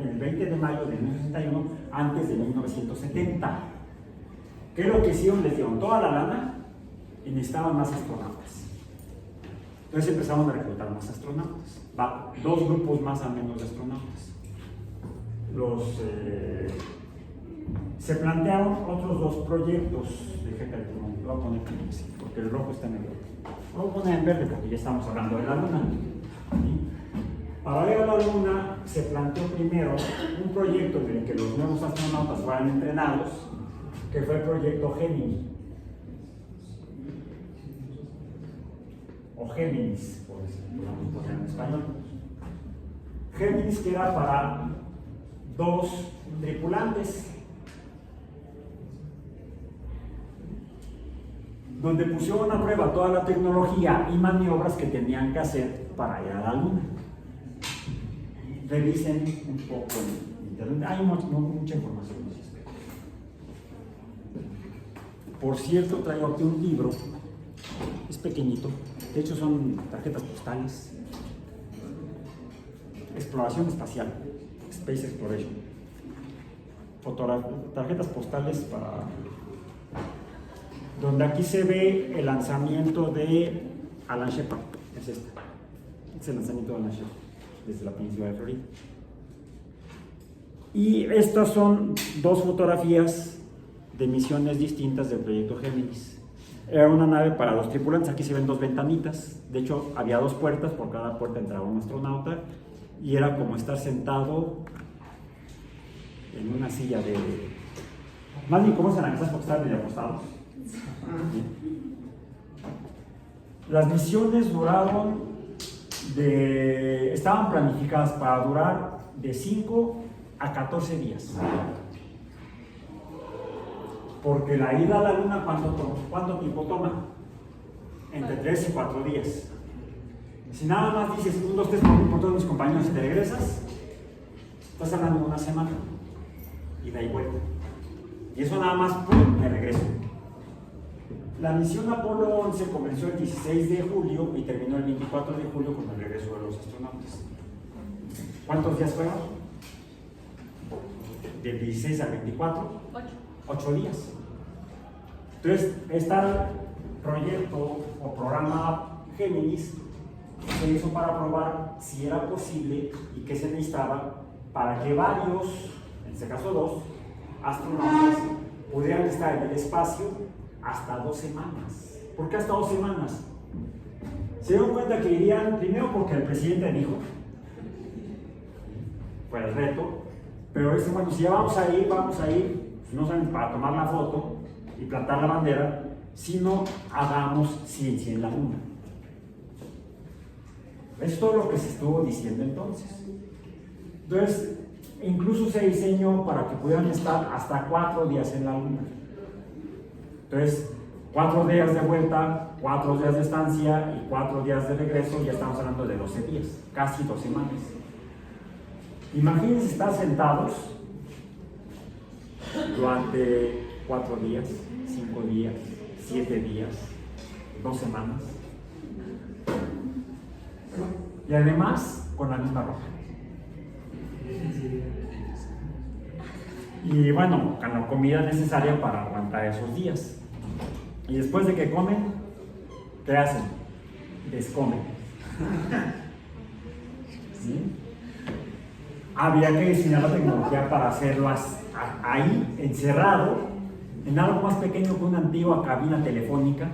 el 20 de mayo de 1961, antes de 1970. ¿Qué es lo que hicieron? Les dieron toda la lana y necesitaban más astronautas. Entonces empezaron a reclutar más astronautas. Dos grupos más o menos de astronautas. Se plantearon otros dos proyectos. Lo voy a poner aquí, porque el rojo está en el rojo. Lo voy a poner en verde porque ya estamos hablando de la Luna. ¿Sí? Para ir a la Luna se planteó primero un proyecto en el que los nuevos astronautas fueran entrenados, que fue el proyecto Gemini. O Géminis, por poner en español. Géminis, que era para 2 tripulantes, donde pusieron a prueba toda la tecnología y maniobras que tenían que hacer para ir a la Luna. Revisen un poco en internet, hay mucha información. Por cierto, traigo aquí un libro, es pequeñito, de hecho son tarjetas postales. Exploración espacial, Space Exploration. Tarjetas postales para... donde aquí se ve el lanzamiento de Alan Shepard. Es este. Es el lanzamiento de Alan Shepard desde la península de Florida. Y estas son 2 fotografías de misiones distintas del proyecto Géminis. Era una nave para 2 tripulantes. Aquí se ven 2 ventanitas. De hecho, había 2 puertas, por cada puerta entraba un astronauta. Y era como estar sentado en una silla de... Más bien, ¿cómo se analizas porque estaban medio acostados? Las misiones estaban planificadas para durar de 5 a 14 días. Porque la ida a la Luna, ¿cuánto tiempo toma? Entre 3 y 4 días. Si nada más dices 1, 2, 3 por todos mis compañeros y te regresas, estás hablando de una semana. Ida y vuelta. Y eso nada más, ¡pum!, de regreso. La misión Apolo 11 comenzó el 16 de julio y terminó el 24 de julio con el regreso de los astronautas. ¿Cuántos días fueron? Del 16 al 24. 8 días. Entonces, este proyecto o programa Géminis se hizo para probar si era posible y qué se necesitaba para que varios, en este caso 2, astronautas pudieran estar en el espacio hasta 2 semanas. ¿Por qué hasta 2 semanas? Se dieron cuenta que irían, primero porque el presidente dijo, fue el reto, pero dice, bueno, si ya vamos a ir, no solamente para tomar la foto y plantar la bandera, sino hagamos ciencia en la Luna. Es todo lo que se estuvo diciendo entonces. Entonces, incluso se diseñó para que pudieran estar hasta 4 días en la Luna. Entonces, 4 días de vuelta, 4 días de estancia y 4 días de regreso, ya estamos hablando de 12 días, casi 2 semanas. Imagínense estar sentados durante 4 días, 5 días, 7 días, 2 semanas. Y además con la misma ropa. Y bueno, con la comida necesaria para aguantar esos días. Y después de que comen, ¿qué hacen? Descomen. ¿Sí? Había que diseñar la tecnología para hacerlo ahí, encerrado, en algo más pequeño que una antigua cabina telefónica,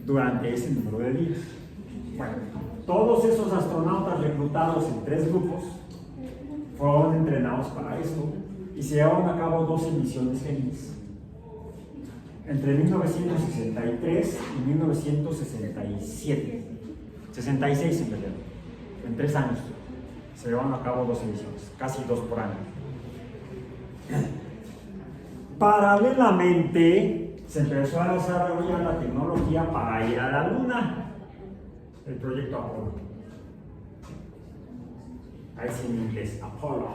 durante ese número de días. Bueno, Todos esos astronautas reclutados en 3 grupos fueron entrenados para esto y se llevaron a cabo 12 misiones Géminis. Entre 1963 y 1967, 66 en realidad, en 3 años, se llevaron a cabo 12 misiones, casi 2 por año. Paralelamente, se empezó a desarrollar la tecnología para ir a la Luna, el proyecto Apolo. Ahí sí en inglés, Apolo.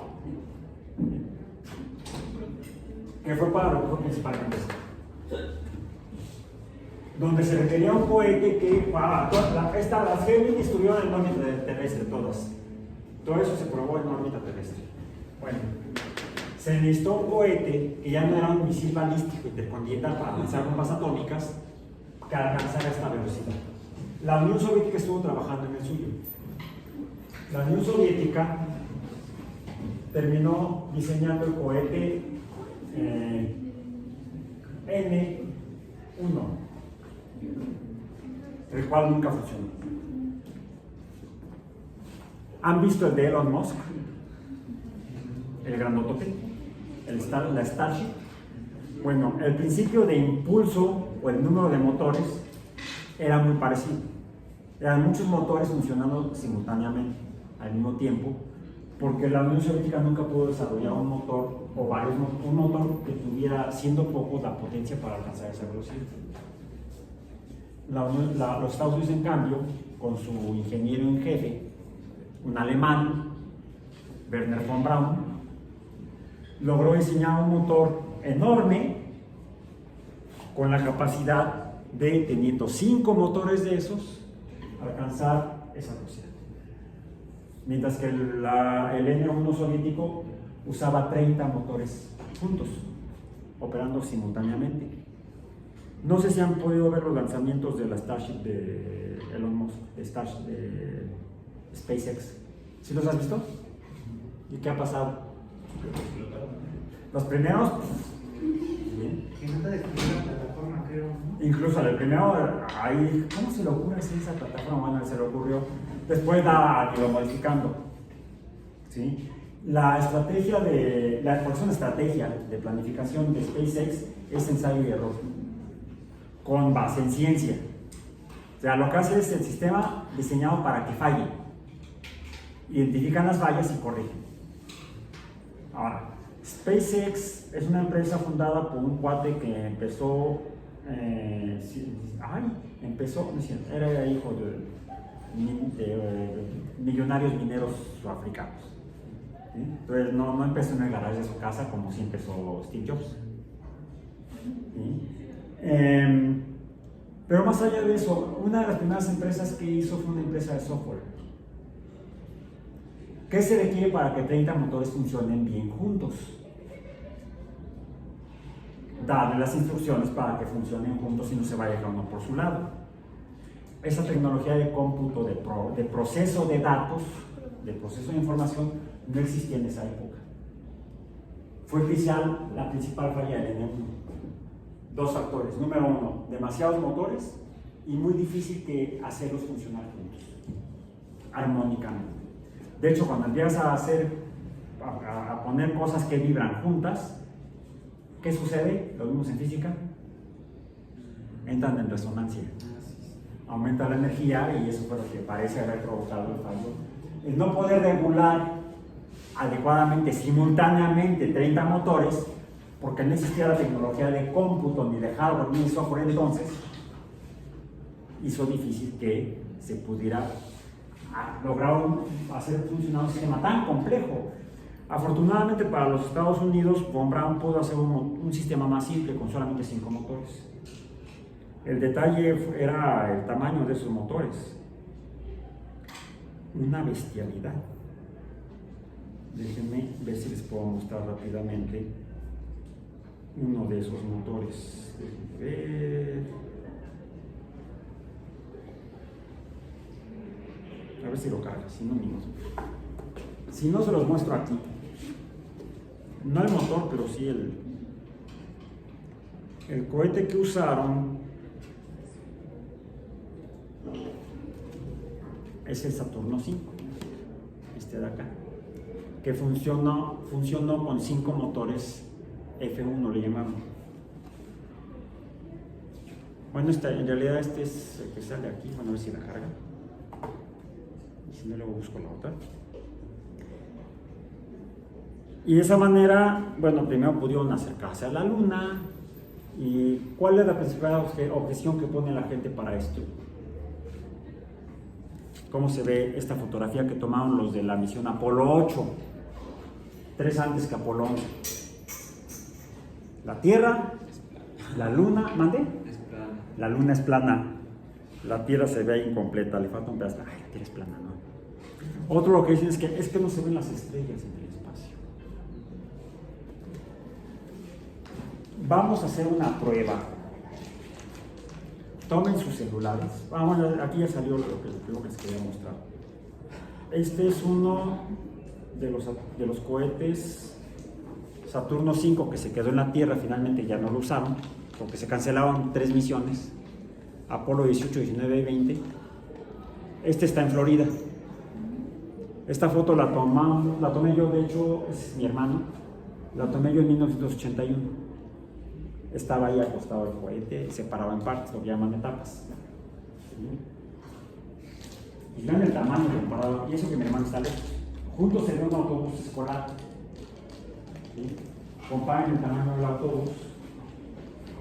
Que fue para lo principalmente donde se requería un cohete que las Géminis estuvieron en órbita terrestre todas. Todo eso se probó en órbita terrestre. Bueno, se necesitó un cohete que ya no era un misil balístico intercontinental para lanzar bombas atómicas que alcanzara esta velocidad. La Unión Soviética estuvo trabajando en el suyo. La Unión Soviética terminó diseñando el cohete N-1, el cual nunca funcionó. ¿Han visto el de Elon Musk? El grandotote, la Starship. Bueno, el principio de impulso o el número de motores era muy parecido. Eran muchos motores funcionando simultáneamente, al mismo tiempo, porque la Unión Soviética nunca pudo desarrollar un motor o un motor que tuviera, siendo poco, la potencia para alcanzar esa velocidad. Los Estados Unidos, en cambio, con su ingeniero en jefe, un alemán, Werner von Braun, logró diseñar un motor enorme con la capacidad de, teniendo 5 motores de esos, alcanzar esa velocidad. Mientras que el N-1 soviético usaba 30 motores juntos, operando simultáneamente. No sé si han podido ver los lanzamientos de la Starship de Elon Musk, de SpaceX. ¿Sí los has visto? ¿Y qué ha pasado? Los primeros, bien. Que no te destruyó la plataforma, creo, ¿no? Incluso el primero, ahí, ¿cómo se le ocurre hacer esa plataforma? Bueno, se le ocurrió. Después la iba modificando. ¿Sí? La estrategia por una estrategia de planificación de SpaceX es ensayo y error, con base en ciencia. O sea, lo que hace es el sistema diseñado para que falle. Identifican las fallas y corrigen. Ahora, SpaceX es una empresa fundada por un cuate que empezó, era hijo de millonarios mineros sudafricanos. ¿Sí? Entonces no empezó en el garaje de su casa como si empezó Steve Jobs. ¿Sí? Pero más allá de eso, una de las primeras empresas que hizo fue una empresa de software. ¿Qué se requiere para que 30 motores funcionen bien juntos? Darle las instrucciones para que funcionen juntos y no se vaya cada uno por su lado. Esa tecnología de cómputo, de proceso de datos, de proceso de información, no existía en esa época. Fue la principal falla del N1. 2 factores. Número 1, demasiados motores y muy difícil hacerlos funcionar juntos, armónicamente. De hecho, cuando empiezas a poner cosas que vibran juntas, ¿qué sucede? Lo vimos en física. Entran en resonancia. Aumenta la energía y eso fue lo que parece haber provocado el fallo. El no poder regular adecuadamente, simultáneamente, 30 motores, porque no existía la tecnología de cómputo, ni de hardware, ni de software entonces, hizo difícil que se pudiera lograr hacer funcionar un sistema tan complejo. Afortunadamente para los Estados Unidos, Von Braun pudo hacer un sistema más simple con solamente 5 motores. El detalle era el tamaño de esos motores. Una bestialidad. Déjenme ver si les puedo mostrar rápidamente uno de esos motores. A ver si lo carga, si no, ni modo. Si no, se los muestro aquí. No el motor, pero sí el cohete que usaron es el Saturno 5, este de acá, que funcionó con 5 motores F1, le llamaron. Bueno, en realidad este es el que sale aquí, bueno, a ver si la carga. Y si no, luego busco la otra. Y de esa manera, bueno, primero pudieron acercarse a la Luna. ¿Y cuál es la principal objeción que pone la gente para esto? ¿Cómo se ve esta fotografía que tomaron los de la misión Apolo 8? 3 antes que Apolo 11. La Tierra, la Luna, ¿mande? Es plana. La Luna es plana. La Tierra se ve incompleta, le falta un pedazo. Ay, la Tierra es plana, ¿no? Otro lo que dicen es que no se ven las estrellas en el espacio. Vamos a hacer una prueba. Tomen sus celulares. Vamos, aquí ya salió lo que les quería mostrar. Este es uno de los cohetes Saturno 5 que se quedó en la Tierra, finalmente ya no lo usaron, porque se cancelaron 3 misiones, Apolo 18, 19 y 20. Este está en Florida. Esta foto la tomé yo, de hecho, es mi hermano, la tomé yo en 1981. Estaba ahí acostado el cohete, separado en partes, lo que llaman etapas. Y vean el tamaño comparado, y eso que mi hermano está lejos. Juntos se ve un autobús escolar. ¿Sí? Comparen el tamaño del autobús,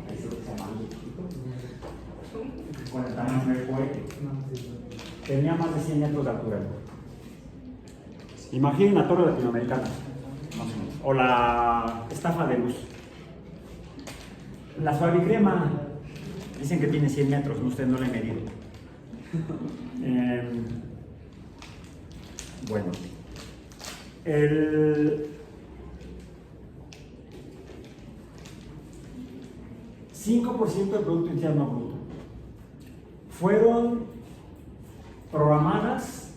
ahí se ve tamaño chiquito, con el tamaño del cohete. Tenía más de 100 metros de altura. Imaginen la torre latinoamericana, más o menos, o la estafa de luz. La suavicrema, dicen que tiene 100 metros, usted no le he medido. Bueno, el 5% del Producto Interno Bruto fueron programadas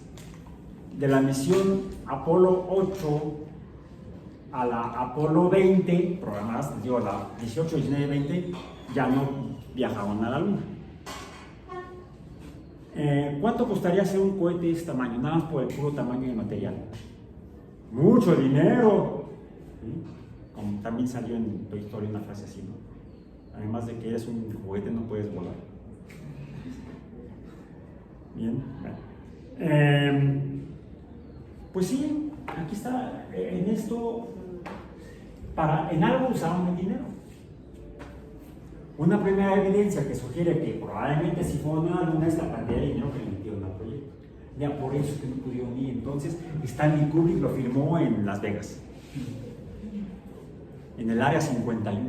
de la misión Apolo 8 a la Apolo 20, programadas, digo, a la 18, 19, 20, ya no viajaban a la Luna. ¿Cuánto costaría hacer un cohete de este tamaño? Nada más por el puro tamaño de material. ¡Mucho dinero! ¿Sí? Como también salió en Toy Story una frase así, ¿no? Además de que eres un juguete, no puedes volar. Bien, bueno. Pues sí, aquí está, en esto, en algo usaban el dinero. Una primera evidencia que sugiere que probablemente si fue una luna es la cantidad de dinero que le metieron al proyecto. Ya por eso que no pudieron ir. Entonces, Stanley Kubrick lo firmó en Las Vegas, en el área 51.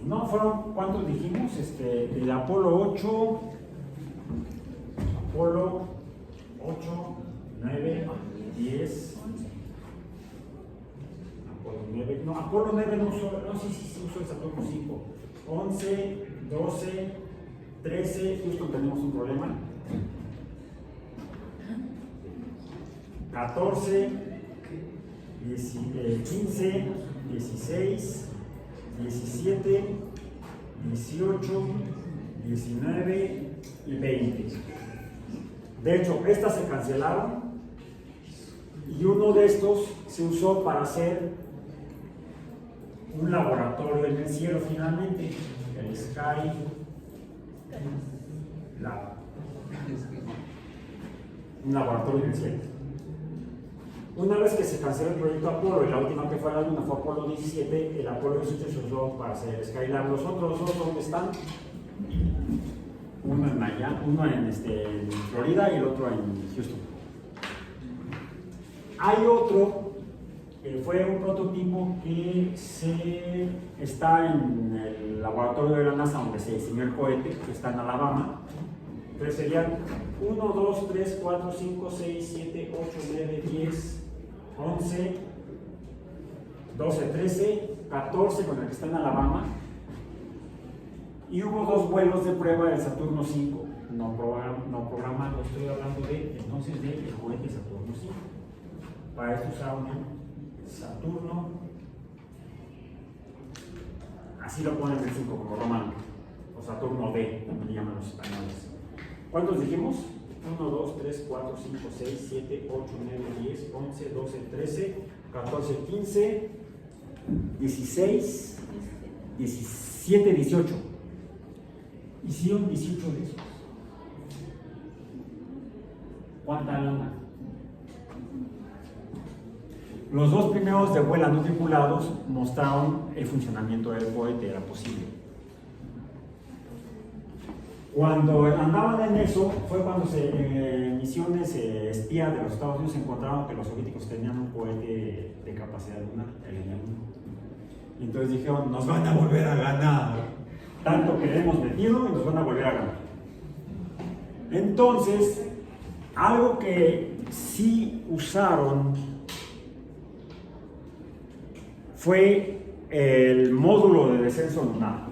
No, fueron, ¿cuántos dijimos? El Apolo 8, Apolo 8, 9, 10, Apolo 9, no, Apolo 9 no usó, no, sí usó el Saturno 5, 11, 12, 13, justo tenemos un problema, 14, 15, 16, 17, 18, 19 y 20. De hecho, estas se cancelaron y uno de estos se usó para hacer un laboratorio en el cielo finalmente, el Sky Lab, un laboratorio en el cielo. Una vez que se canceló el proyecto Apolo y la última que fue a la Luna fue Apolo 17, el Apolo 18 se usó para hacer el Skylab. Los otros dos, ¿dónde están? Uno en Miami, uno en Florida y el otro en Houston. Hay otro que fue un prototipo que está en el laboratorio de la NASA donde se diseñó el cohete, que está en Alabama. Entonces serían 1, 2, 3, 4, 5, 6, 7, 8, 9, 10, 11, 12, 13, 14 con el que está en Alabama. Y hubo 2 vuelos de prueba del Saturno 5, no programado, estoy hablando entonces del cohete Saturno 5. Para esto usaron el Saturno, así lo ponen el 5 como romano. o Saturno D, como le llaman los españoles. ¿Cuántos dijimos? 1, 2, 3, 4, 5, 6, 7, 8, 9, 10, 11, 12, 13, 14, 15, 16, 17, 18. Hicieron 18 de esos. ¿Cuánta lana? Los dos primeros de vuelo no tripulados mostraron el funcionamiento del cohete, era posible. Cuando andaban en eso, fue cuando misiones espías de los Estados Unidos encontraron que los soviéticos tenían un cohete de capacidad lunar, el N-1. Y entonces dijeron, nos van a volver a ganar. Tanto que le hemos metido y nos van a volver a ganar. Entonces, algo que sí usaron fue el módulo de descenso lunar.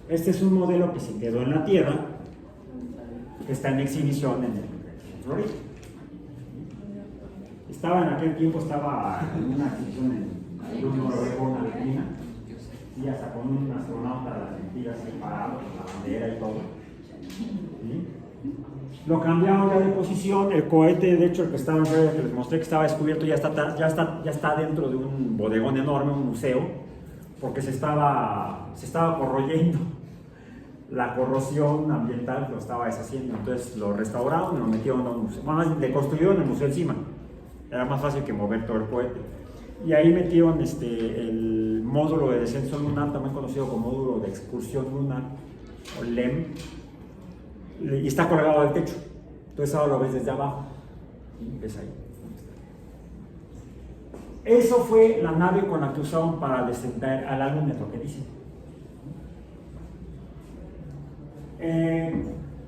Este es un modelo que se quedó en la Tierra, que está en exhibición en Florida. En aquel tiempo estaba en una exhibición en un Noruego, en Argentina, y hasta con un astronauta de la Argentina separado con la bandera y todo. ¿Sí? Lo cambiaron ya de posición, el cohete, de hecho el que estaba en Florida, que les mostré que estaba descubierto, ya está dentro de un bodegón enorme, un museo, porque se estaba corroyendo. La corrosión ambiental lo estaba deshaciendo, entonces lo restauraron y lo metieron a un museo. Bueno, le construyeron el museo encima, era más fácil que mover todo el cohete. Y ahí metieron el módulo de descenso lunar, también conocido como módulo de excursión lunar, o LEM, y está colgado del techo. Entonces ahora lo ves desde abajo, y ves ahí. Eso fue la nave con la que usaron para descender a la luna, es lo que dicen.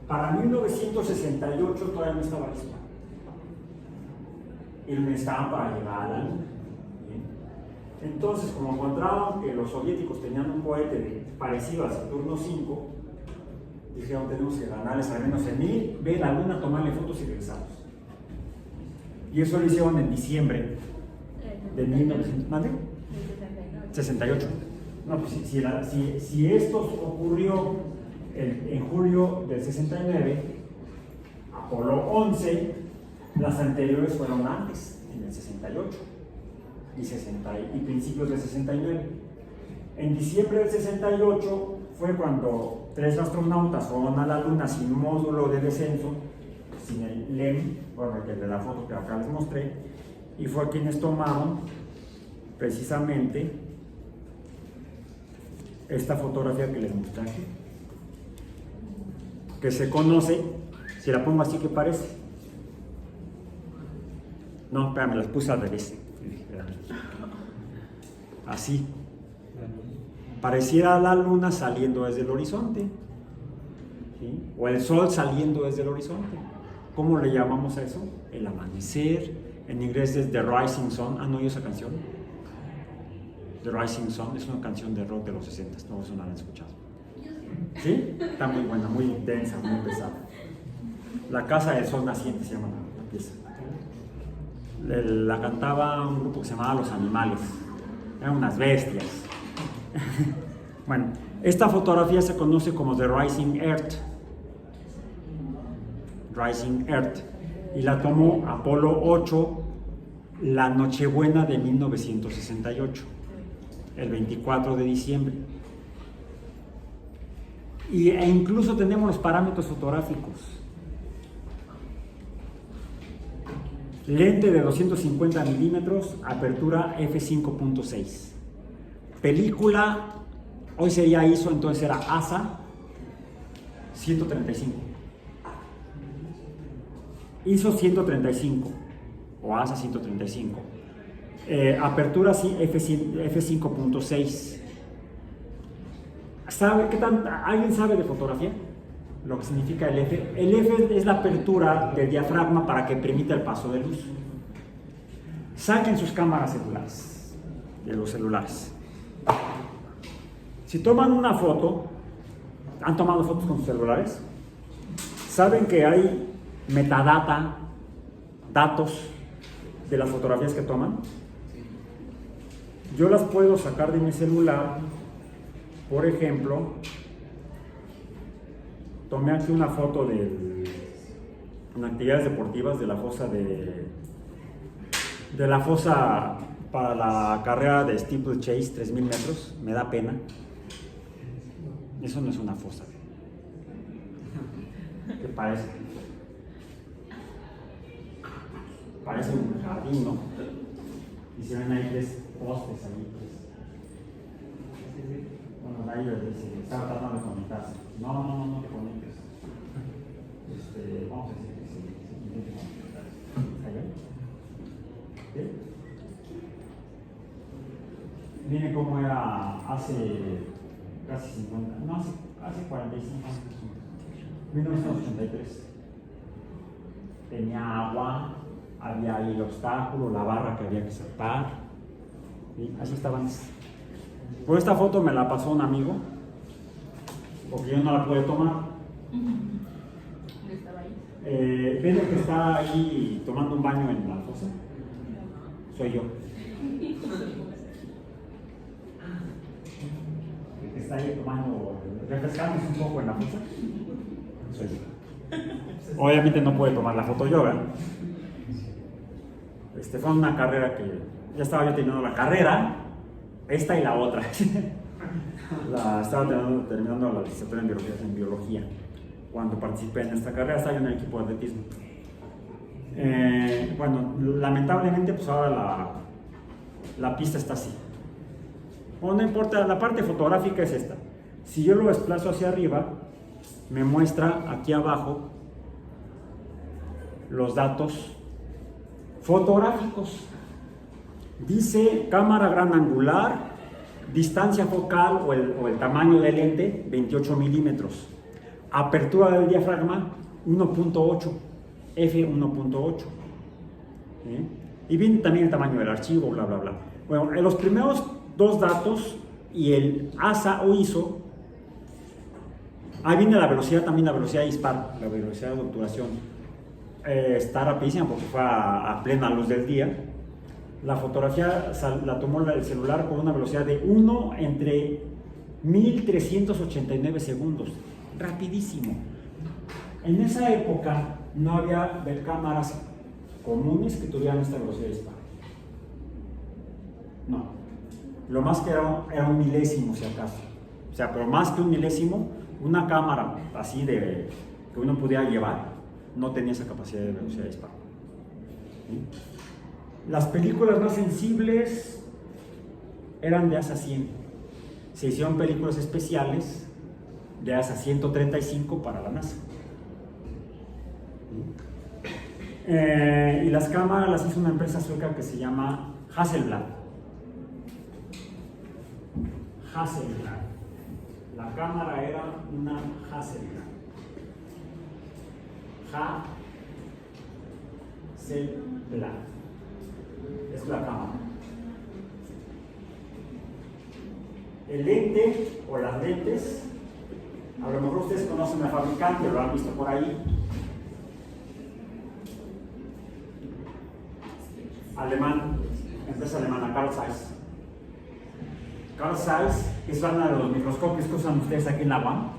Para 1968 todavía no estaba listo. Y lo necesitaban para llegar a la luna. ¿Bien? Entonces, como encontraron que los soviéticos tenían un cohete parecido al Saturno 5, dijeron, tenemos que ganarles al menos en ir, ver la luna, tomarle fotos y regresamos. Y eso lo hicieron en diciembre de 1968. No, pues si esto ocurrió en julio del 69, Apolo 11, las anteriores fueron antes, en el 68 y principios del 69. En diciembre del 68 fue cuando 3 astronautas fueron a la luna sin módulo de descenso, sin el LEM, bueno, el de la foto que acá les mostré, y fue quienes tomaron precisamente esta fotografía que les mostré aquí, que se conoce, si la pongo así, ¿qué parece? No, espérame, las puse al revés. Así. Pareciera la luna saliendo desde el horizonte, ¿sí? O el sol saliendo desde el horizonte. ¿Cómo le llamamos a eso? El amanecer. En inglés es The Rising Sun. ¿Han oído esa canción? The Rising Sun es una canción de rock de los 60, no eso no la han escuchado. ¿Sí? Está muy buena, muy densa, muy pesada. La Casa del Sol Naciente se llama la pieza. La cantaba un grupo que se llamaba Los Animales. Eran unas bestias. Bueno, esta fotografía se conoce como The Rising Earth. Rising Earth. Y la tomó Apolo 8 la Nochebuena de 1968, el 24 de diciembre. E incluso tenemos los parámetros fotográficos. Lente de 250 milímetros, apertura f5.6. Película, hoy sería ISO, entonces era ASA 135. ISO 135 o ASA 135. Apertura sí, f5.6. ¿Alguien sabe de fotografía? Lo que significa el F. El F es la apertura del diafragma para que permita el paso de luz. Saquen sus cámaras celulares, de los celulares. Si toman una foto, ¿han tomado fotos con sus celulares? ¿Saben que hay metadata, datos de las fotografías que toman? Yo las puedo sacar de mi celular, por ejemplo, tomé aquí una foto en actividades deportivas de la fosa para la carrera de steeplechase 3000 metros. Me da pena. Eso no es una fosa. ¿Qué parece? Parece un jardín, ¿no? Y se ven ahí 3 postes ahí. Bueno, ahí estaba tratando de conectarse. No te conectes. Vamos a decir que se intente conectar. ¿Allá? ¿Sí? Miren cómo era hace casi 50, no, hace 45 años. 1983. Tenía agua, había ahí el obstáculo, la barra que había que saltar. ¿Sí? Así estaban. Pues esta foto me la pasó un amigo, porque yo no la pude tomar. Estaba ahí. ¿Ven el que está ahí tomando un baño en la fosa? Soy yo. El que está ahí tomando, refrescándose un poco en la fosa, soy yo. Obviamente no puede tomar la foto yo, ¿verdad? Fue una carrera que ya estaba yo terminando la carrera, esta y la otra. Estaba terminando la licenciatura en biología. Cuando participé en esta carrera, estaba yo en el equipo de atletismo. Bueno, lamentablemente, pues ahora la pista está así. Bueno, no importa, la parte fotográfica es esta. Si yo lo desplazo hacia arriba, me muestra aquí abajo los datos fotográficos. Dice cámara gran angular, distancia focal o el tamaño del lente 28 milímetros, apertura del diafragma 1.8, f1.8, y viene también el tamaño del archivo, bla bla bla. Bueno, en los primeros 2 datos y el ASA o ISO, ahí viene la velocidad, también la velocidad de disparo, la velocidad de obturación. Está rapidísima porque fue a plena luz del día. La fotografía la tomó el celular con una velocidad de 1 entre 1389 segundos. Rapidísimo. En esa época no había cámaras comunes que tuvieran esta velocidad de disparo. No. Lo más que era un milésimo, si acaso. O sea, pero más que un milésimo, una cámara así que uno pudiera llevar no tenía esa capacidad de velocidad de disparo. ¿Sí? Las películas más sensibles eran de ASA 100. Se hicieron películas especiales de ASA 135 para la NASA. Y las cámaras las hizo una empresa sueca que se llama Hasselblad. Hasselblad. La cámara era una Hasselblad. Hasselblad. Es la cámara. El lente o las lentes, a lo mejor ustedes conocen al fabricante, lo han visto por ahí. Alemán, empresa alemana, Carl Zeiss. Carl Zeiss es uno de los microscopios que usan ustedes aquí en la UAM.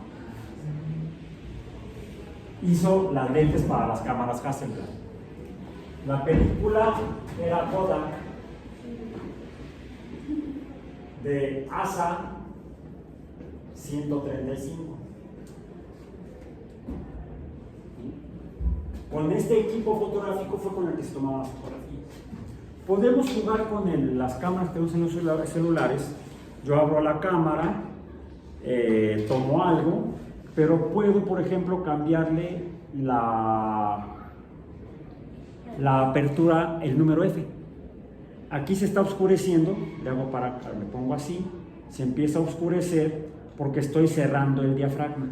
Hizo las lentes para las cámaras Hasselblad. La película era Kodak de ASA 135. Con este equipo fotográfico fue con el que se tomaban las fotografías. Podemos jugar con las cámaras que usan los celulares. Yo abro la cámara, tomo algo, pero puedo, por ejemplo, cambiarle la apertura, el número F. Aquí se está oscureciendo, le pongo así, se empieza a oscurecer porque estoy cerrando el diafragma,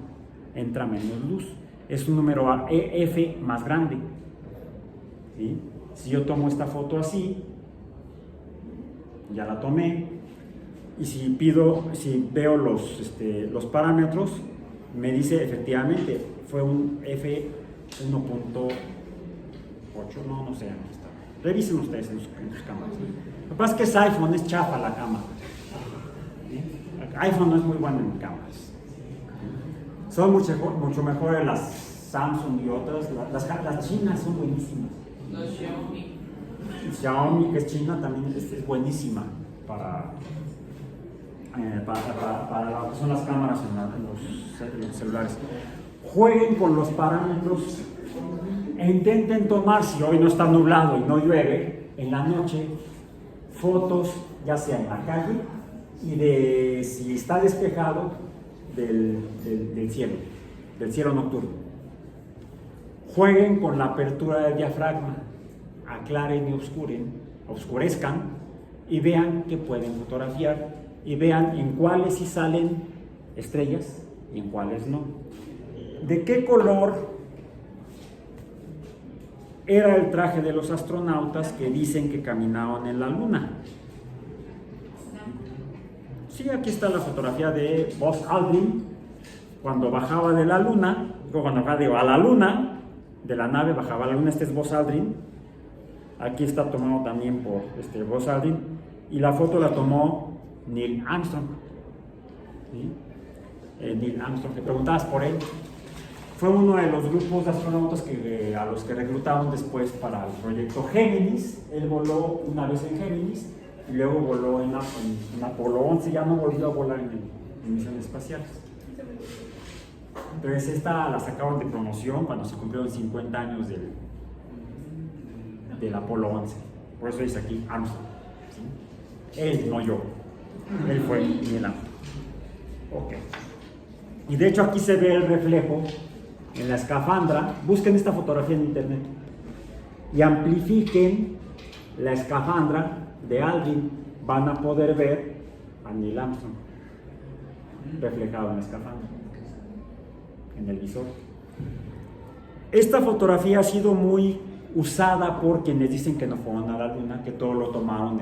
entra menos luz. Es un número F más grande. ¿Sí? Si yo tomo esta foto así, ya la tomé, y si veo los parámetros, me dice efectivamente, fue un F 1.8, no sé, aquí está. Revisen ustedes en sus cámaras. Lo que pasa es que es iPhone, es chafa la cámara. ¿Sí? iPhone no es muy bueno en cámaras. Son mucho mejores las Samsung y otras. Las chinas son buenísimas. Los Xiaomi. Xiaomi, que es china, también es buenísima para lo que son las cámaras en los celulares. Jueguen con los parámetros e intenten tomar, si hoy no está nublado y no llueve, en la noche, fotos, ya sea en la calle y de si está despejado del cielo nocturno. Jueguen con la apertura del diafragma, aclaren y oscurezcan y vean que pueden fotografiar y vean en cuáles sí salen estrellas y en cuáles no. ¿De qué color era el traje de los astronautas que dicen que caminaban en la luna? Sí, aquí está la fotografía de Buzz Aldrin cuando bajaba de la luna, cuando bajaba a la luna, de la nave bajaba a la luna. Este es Buzz Aldrin. Aquí está tomado también por Buzz Aldrin y la foto la tomó Neil Armstrong. ¿Sí? Neil Armstrong, te preguntabas por él. Fue uno de los grupos de astronautas a los que reclutaron después para el proyecto Géminis. Él voló una vez en Géminis y luego voló en Apolo 11. Ya no volvió a volar en misiones espaciales. Entonces esta la sacaron de promoción cuando se cumplieron 50 años del Apolo 11. Por eso dice aquí Armstrong. ¿Sí? Él, no yo. Él fue Neil Armstrong. Ok. Y de hecho aquí se ve el reflejo en la escafandra. Busquen esta fotografía en internet y amplifiquen la escafandra de Aldrin. Van a poder ver a Neil Armstrong reflejado en la escafandra, en el visor. Esta fotografía ha sido muy usada por quienes dicen que no fueron a la luna, que todo lo tomaron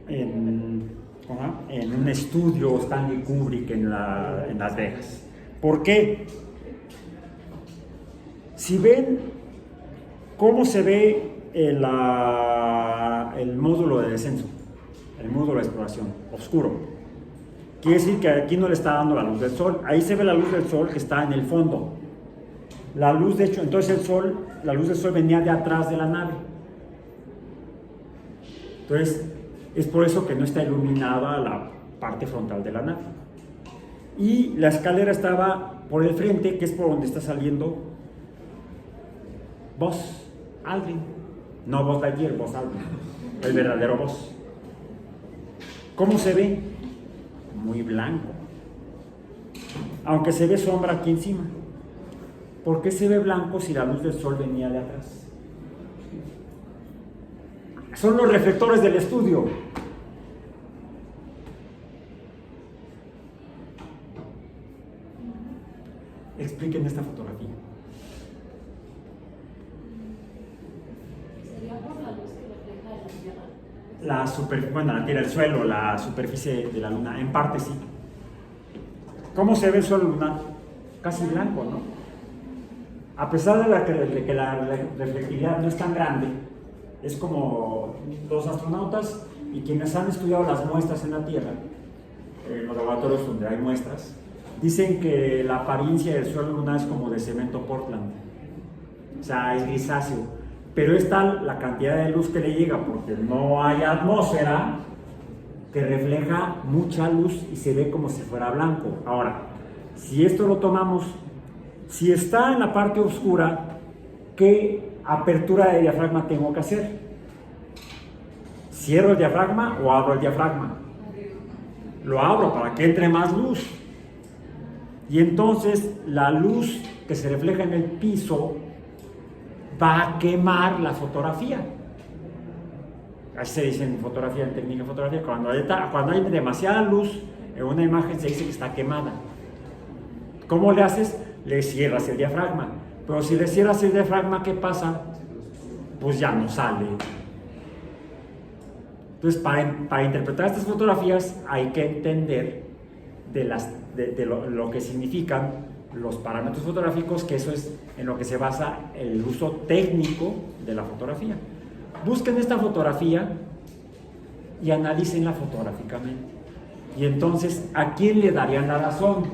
en un estudio Stanley Kubrick en Las Vegas. ¿Por qué? Si ven cómo se ve el módulo de descenso, el módulo de exploración, oscuro, quiere decir que aquí no le está dando la luz del sol. Ahí se ve la luz del sol que está en el fondo. La luz, de hecho, entonces la luz del sol venía de atrás de la nave. Entonces, es por eso que no está iluminada la parte frontal de la nave. Y la escalera estaba por el frente, que es por donde está saliendo Buzz Aldrin. No Buzz Lightyear, Buzz Aldrin, el verdadero Buzz. ¿Cómo se ve? Muy blanco. Aunque se ve sombra aquí encima. ¿Por qué se ve blanco si la luz del sol venía de atrás? Son los reflectores del estudio. Expliquen esta fotografía. ¿Sería por la luz que refleja en la Tierra? La Tierra, el suelo, la superficie de la luna, en parte sí. ¿Cómo se ve el suelo lunar? Casi blanco, ¿no? A pesar de que la reflectividad no es tan grande, es como los astronautas y quienes han estudiado las muestras en la Tierra, en los laboratorios donde hay muestras, dicen que la apariencia del suelo lunar es como de cemento Portland, o sea, es grisáceo, pero es tal la cantidad de luz que le llega porque no hay atmósfera que refleja mucha luz y se ve como si fuera blanco. Ahora, si esto lo tomamos, si está en la parte oscura, ¿qué apertura de diafragma tengo que hacer? ¿Cierro el diafragma o abro el diafragma? Lo abro para que entre más luz. Y entonces la luz que se refleja en el piso va a quemar la fotografía. Así se dice en fotografía, en técnica de fotografía, cuando hay demasiada luz en una imagen se dice que está quemada. ¿Cómo le haces? Le cierras el diafragma. Pero si le cierras el diafragma, ¿qué pasa? Pues ya no sale. Entonces, para interpretar estas fotografías hay que entender de lo que significan los parámetros fotográficos, que eso es en lo que se basa el uso técnico de la fotografía. Busquen esta fotografía y analícenla fotográficamente. Y entonces, ¿a quién le darían la razón?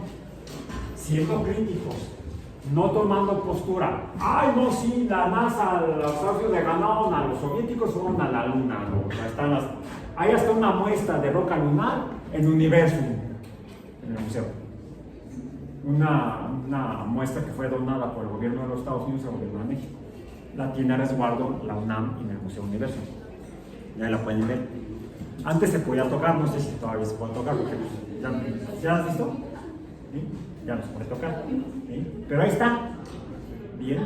siendo críticos, no tomando postura. Ay, no, sí, la NASA, los Estados Unidos le ganaron a los soviéticos, fueron a la Luna. ¿No? Hay hasta una muestra de roca lunar en Universum, en el museo. Una muestra que fue donada por el gobierno de los Estados Unidos al gobierno de México. La tiene a resguardo la UNAM en el Museo Universum. Ya la pueden ver. Antes se podía tocar, no sé si todavía se puede tocar, porque ¿ya has visto? ¿Sí? Ya no se puede tocar. ¿Sí? Pero ahí está. Bien.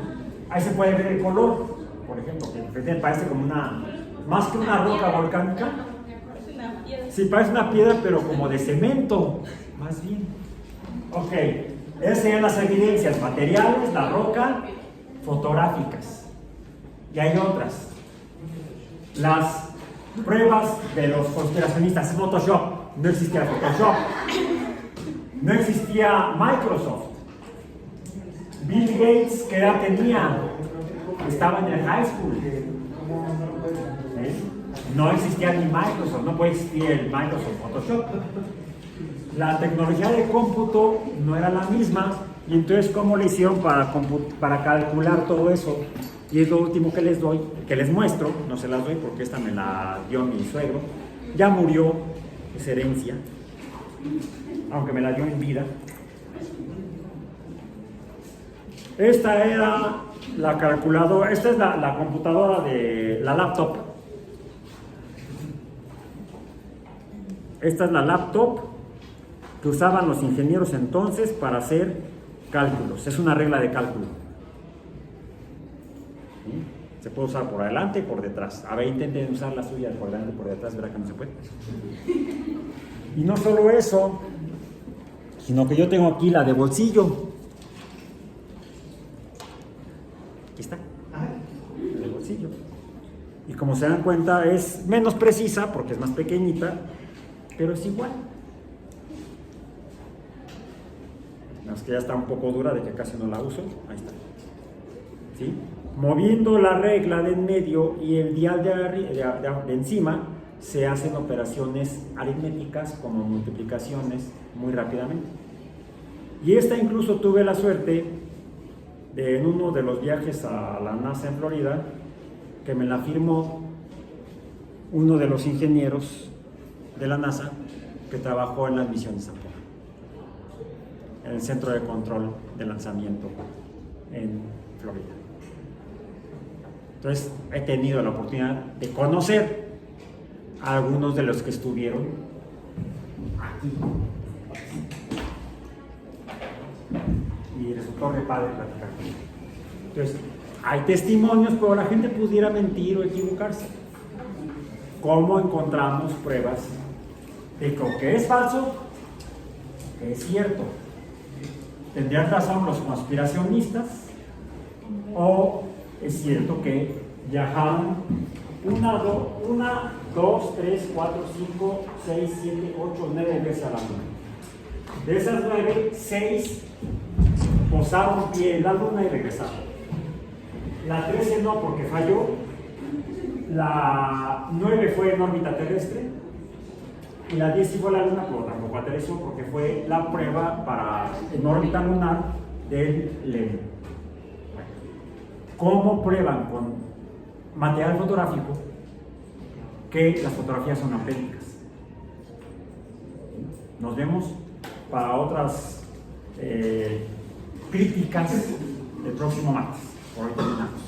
Ahí se puede ver el color, por ejemplo, que parece como más que una roca volcánica. Sí, parece una piedra, pero como de cemento, más bien. Ok, esas serían las evidencias materiales, la roca, fotográficas. Y hay otras. Las pruebas de los conspiracionistas, Photoshop. No existía Photoshop. No existía Microsoft. Bill Gates, ¿qué edad tenía? Estaba en el high school. No existía ni Microsoft, no puede existir el Microsoft Photoshop. La tecnología de cómputo no era la misma, y entonces ¿cómo le hicieron para calcular todo eso? Y es lo último que les muestro. No se las doy porque esta me la dio mi suegro. Ya murió, es herencia, aunque me la dio en vida. Esta era la calculadora, esta es la computadora de la laptop. Esta es la laptop que usaban los ingenieros entonces para hacer cálculos. Es una regla de cálculo. ¿Sí? Se puede usar por adelante y por detrás. A ver, intenten usar la suya por delante y por detrás, verá que no se puede. Y no solo eso, sino que yo tengo aquí la de bolsillo. Aquí está, la de bolsillo. Y como se dan cuenta, es menos precisa porque es más pequeñita, pero es igual. Es que ya está un poco dura, de que casi no la uso. Ahí está. ¿Sí? Moviendo la regla de en medio y el dial de encima, se hacen operaciones aritméticas como multiplicaciones muy rápidamente. Y esta incluso tuve la suerte de, en uno de los viajes a la NASA en Florida, que me la firmó uno de los ingenieros de la NASA que trabajó en las misiones Apolo, en el centro de control de lanzamiento en Florida. Entonces he tenido la oportunidad de conocer a algunos de los que estuvieron aquí. Y resultó re padre platicar con ellos. Entonces, hay testimonios, pero la gente pudiera mentir o equivocarse. ¿Cómo encontramos pruebas de que es falso, que es cierto? ¿Tendrían razón los conspiracionistas? ¿O es cierto que viajaron 1, 2, 3, 4, 5, 6, 7, 8, 9 veces a la Luna? De esas 9, 6 posaron pie en la Luna y regresaron. La 13 no, porque falló. La 9 fue en órbita terrestre. Y la 10 sí fue a la Luna, pero tampoco aterrizó porque fue la prueba en órbita lunar del LEM. ¿Cómo prueban con material fotográfico que las fotografías son auténticas? Nos vemos para otras críticas el próximo martes. Por hoy terminamos.